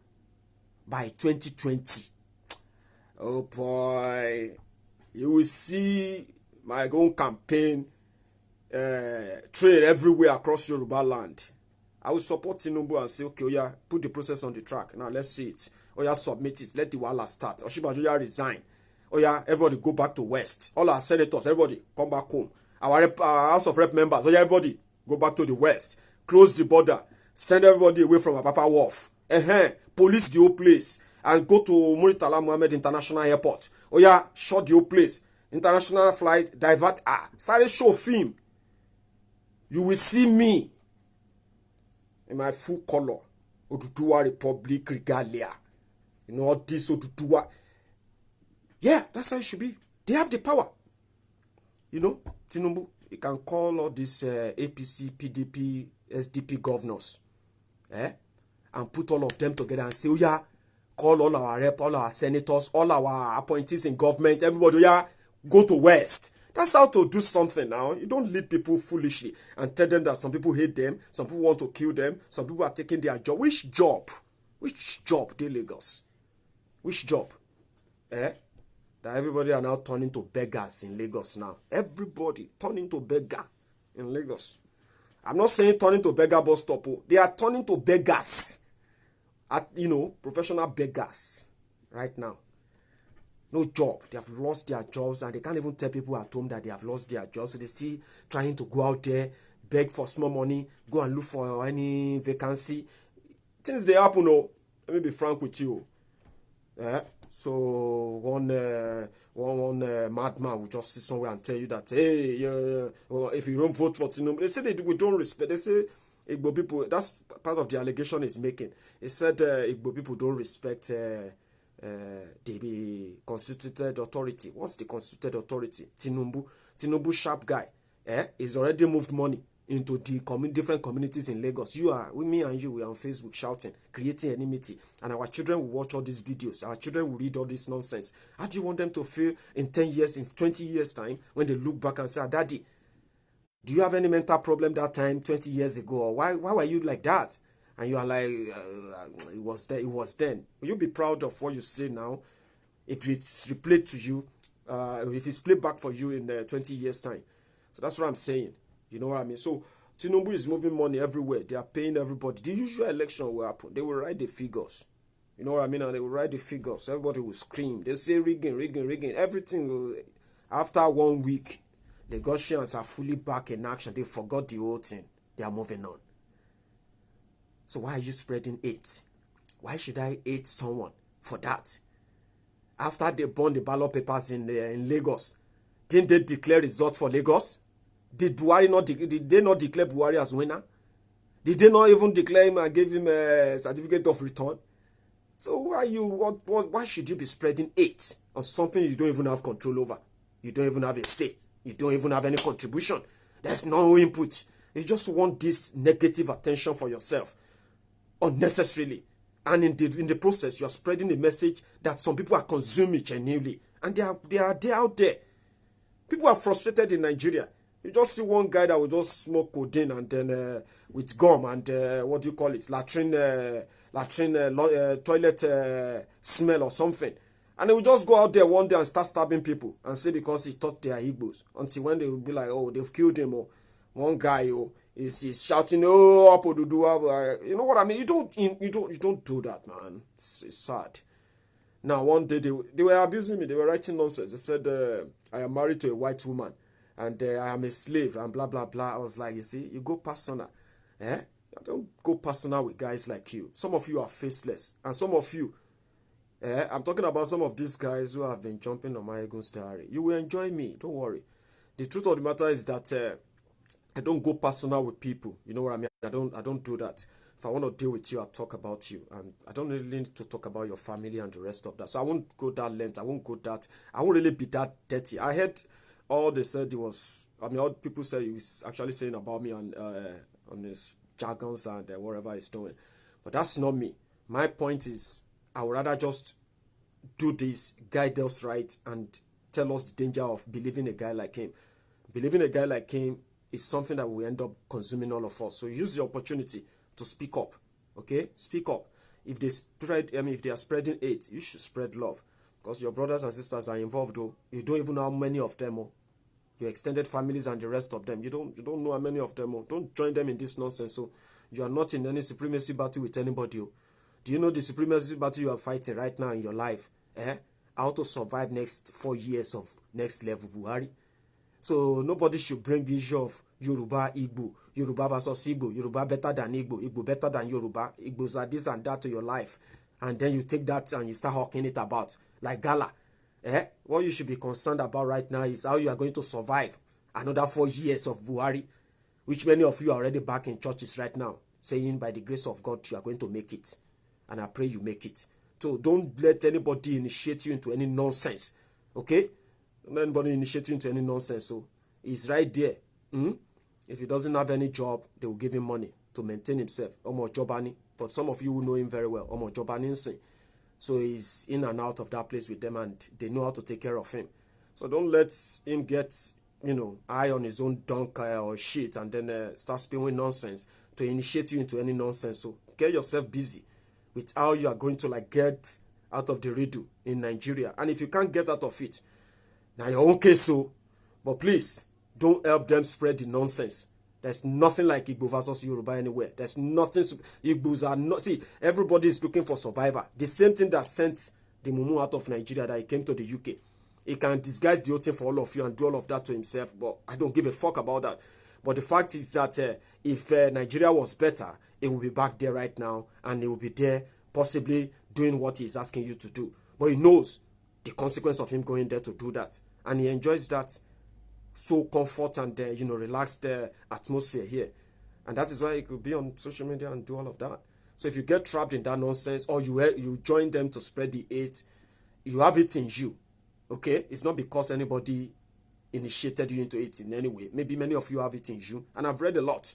by 2020, oh boy, you will see my own campaign trade everywhere across Yoruba land. I will support Tinubu and say, okay, yeah, put the process on the track. Now let's see it. Oh yeah, submit it. Let the wala start. Oshibajo resign. Oh yeah, everybody go back to West. All our senators, everybody come back home. Our House of Rep members, oh yeah, everybody go back to the West. Close the border. Send everybody away from Apapa Wharf. Police the whole place. And go to Muritala Mohammed International Airport. Oh yeah, shut the whole place. International flight, divert. Sorry, show film. You will see me in my full color. Oduduwa Republic regalia. You know, all this Oduduwa. Yeah, that's how it should be. They have the power. You know, Tinubu, you can call all these APC, PDP, SDP governors. And put all of them together and say, oh yeah, call all our rep, all our senators, all our appointees in government, everybody, oh yeah, go to West. That's how to do something now. You don't lead people foolishly and tell them that some people hate them, some people want to kill them, some people are taking their job. Which job? Which job, they Lagos? Which job? That everybody are now turning to beggars in Lagos now. Everybody turning to beggar in Lagos. I'm not saying turning to beggar bus stop. They are turning to beggars. Professional beggars right now. No job. They have lost their jobs and they can't even tell people at home that they have lost their jobs. So they're still trying to go out there, beg for small money, go and look for any vacancy. Things they happen, let me be frank with you. So one madman will just sit somewhere and tell you that, hey, if you don't vote for Tinubu, they say we don't respect. They say Igbo people, that's part of the allegation he's making. He said Igbo people don't respect the constituted authority. What's the constituted authority? Tinubu sharp guy. He's already moved money into the different communities in Lagos. Me and you, we are on Facebook shouting, creating enmity. And our children will watch all these videos. Our children will read all this nonsense. How do you want them to feel in 10 years, in 20 years' time, when they look back and say, Daddy, do you have any mental problem that time 20 years ago? Or why were you like that? And you are like, it was then. Will you be proud of what you say now? If it's replayed to you, if it's played back for you in 20 years' time. So that's what I'm saying. You know what I mean? So Tinubu is moving money everywhere. They are paying everybody. The usual election will happen. They will write the figures. You know what I mean? And they will write the figures. Everybody will scream. They'll say rigging. Everything will. After 1 week, Lagosians are fully back in action. They forgot the whole thing. They are moving on. So why are you spreading hate? Why should I hate someone for that? After they burned the ballot papers in Lagos, didn't they declare results for Lagos? Did they not declare Buhari as winner? Did they not even declare him and give him a certificate of return? So why should you be spreading hate on something you don't even have control over? You don't even have a say. You don't even have any contribution. There's no input. You just want this negative attention for yourself unnecessarily. And in the process, you are spreading a message that some people are consuming genuinely. And they are out there. People are frustrated in Nigeria. You just see one guy that will just smoke codeine and then with gum and toilet smell or something. And they will just go out there one day and start stabbing people and say because he thought they are Igbos. Until when they will be like, oh, they've killed him. Or one guy is shouting, oh, Apodudua. You know what I mean? You don't do that, man. It's sad. Now, one day they were abusing me. They were writing nonsense. They said, I am married to a white woman. And I am a slave and blah, blah, blah. I was like, you see, you go personal. I don't go personal with guys like you. Some of you are faceless. And some of you, I'm talking about some of these guys who have been jumping on maiyegun's diary. You will enjoy me. Don't worry. The truth of the matter is that I don't go personal with people. You know what I mean? I don't do that. If I want to deal with you, I'll talk about you. And I don't really need to talk about your family and the rest of that. So I won't go that length. I won't really be that dirty. I heard all they said all people said he was actually saying about me on his jargons and whatever he's doing. But that's not me. My point is, I would rather just do this, guide us right, and tell us the danger of believing a guy like him. Believing a guy like him is something that will end up consuming all of us. So use the opportunity to speak up. Okay? Speak up. If they are spreading hate, you should spread love. Because your brothers and sisters are involved, though. You don't even know how many of them, your extended families and the rest of them. You don't know how many of them, Don't join them in this nonsense. So you are not in any supremacy battle with anybody, Do you know the supremacy battle you are fighting right now in your life? How to survive next 4 years of next level Buhari? So nobody should bring the issue of Yoruba, Igbo, Yoruba versus Igbo, Yoruba better than Igbo, Igbo better than Yoruba, Igbos are this and that to your life. And then you take that and you start hawking it about like gala. What you should be concerned about right now is how you are going to survive another 4 years of Buhari, which many of you are already back in churches right now, saying by the grace of God you are going to make it. And I pray you make it. So don't let anybody initiate you into any nonsense. Okay? Don't let anybody initiate you into any nonsense. So he's right there. If he doesn't have any job, they will give him money to maintain himself. Omo Jobani. For some of you who know him very well, Omo Jobani. So he's in and out of that place with them and they know how to take care of him. So don't let him get, eye on his own dunk or shit and then start spewing nonsense to initiate you into any nonsense. So get yourself busy with how you are going to get out of the riddle in Nigeria. And if you can't get out of it, now your own case, but please don't help them spread the nonsense. There's nothing like Igbo versus Yoruba anywhere. There's nothing. Igbos are not. See, everybody is looking for survivor. The same thing that sent the Mumu out of Nigeria, that he came to the UK. He can disguise the whole thing for all of you and do all of that to himself. But I don't give a fuck about that. But the fact is that if Nigeria was better, it will be back there right now. And it will be there possibly doing what he's asking you to do. But he knows the consequence of him going there to do that. And he enjoys that. So comfort and relaxed atmosphere here, and that is why you could be on social media and do all of that. So if you get trapped in that nonsense or you join them to spread the hate, you have it in you. Okay, it's not because anybody initiated you into it in any way. Maybe many of you have it in you, and I've read a lot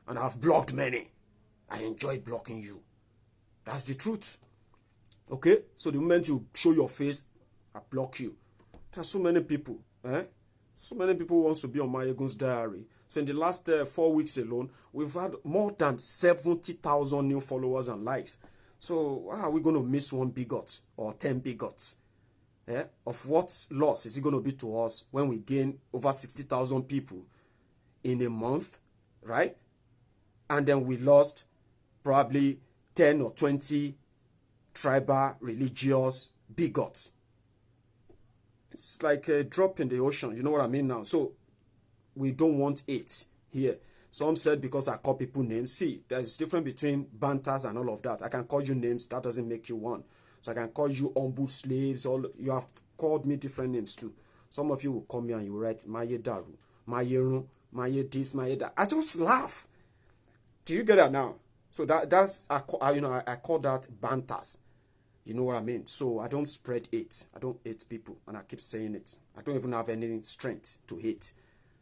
and I've blocked many. I enjoy blocking you. That's the truth. Okay, so the moment you show your face, I block you. There's so many people, So many people wants to be on maiyegun's diary. So in the last 4 weeks alone, we've had more than 70,000 new followers and likes. So how are we going to miss one bigot or 10 bigots? Of what loss is it going to be to us when we gain over 60,000 people in a month, right? And then we lost probably 10 or 20 tribal religious bigots. It's like a drop in the ocean. You know what I mean now? So we don't want it here. Some said because I call people names. See, there's difference between banters and all of that. I can call you names. That doesn't make you one. So I can call you humble slaves. You have called me different names too. Some of you will come here and you will write Maye Daru, Mayerun, Maye this, Maye that. I just laugh. Do you get that now? So that's I call that banters. You know what I mean? So I don't spread hate. I don't hate people, and I keep saying it. I don't even have any strength to hate.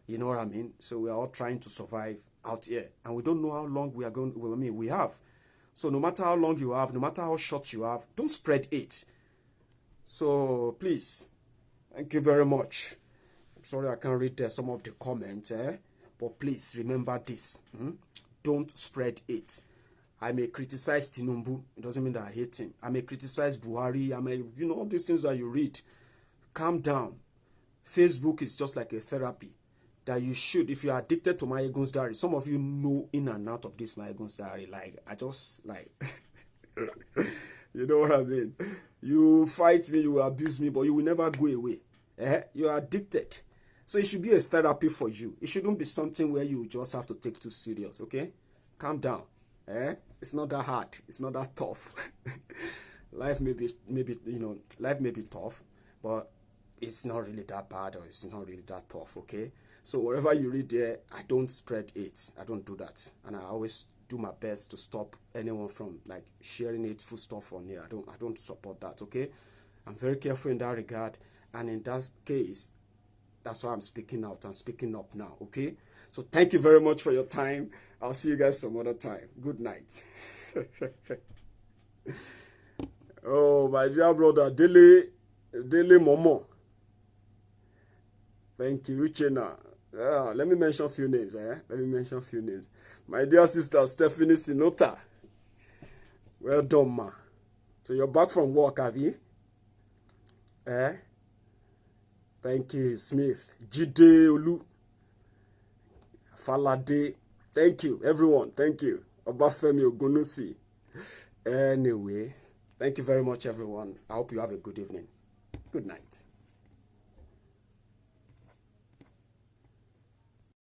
You know what I mean? So we are all trying to survive out here, and we don't know how long we are going. I mean, we have. So no matter how long you have, no matter how short you have, don't spread hate. So please, thank you very much. I'm sorry I can't read some of the comments, but please remember this. Don't spread hate. I may criticize Tinubu. It doesn't mean that I hate him. I may criticize Buhari. I may, all these things that you read. Calm down. Facebook is just like a therapy that you should, if you are addicted to Maiyegun's diary. Some of you know in and out of this Maiyegun's diary. Like, I just, like, you know what I mean? You fight me, you abuse me, but you will never go away. You are addicted. So it should be a therapy for you. It shouldn't be something where you just have to take too serious, okay? Calm down. It's not that hard. It's not that tough. Life may be life may be tough, but it's not really that bad, or it's not really that tough, okay? So wherever you read there, I don't spread it. I don't do that. And I always do my best to stop anyone from like sharing hateful stuff on here. I don't support that, okay? I'm very careful in that regard. And in that case, that's why I'm speaking out and speaking up now, okay? So thank you very much for your time. I'll see you guys some other time. Good night. Oh, my dear brother, Dele Momo. Thank you, Uchena. Let me mention a few names, Let me mention a few names. My dear sister, Stephanie Sinota. Well done, ma. So you're back from work, have you? Thank you, Smith. Jide Olu. Falade. Thank you, everyone. Thank you. Obafemi Ogunusi. Anyway, thank you very much, everyone. I hope you have a good evening. Good night.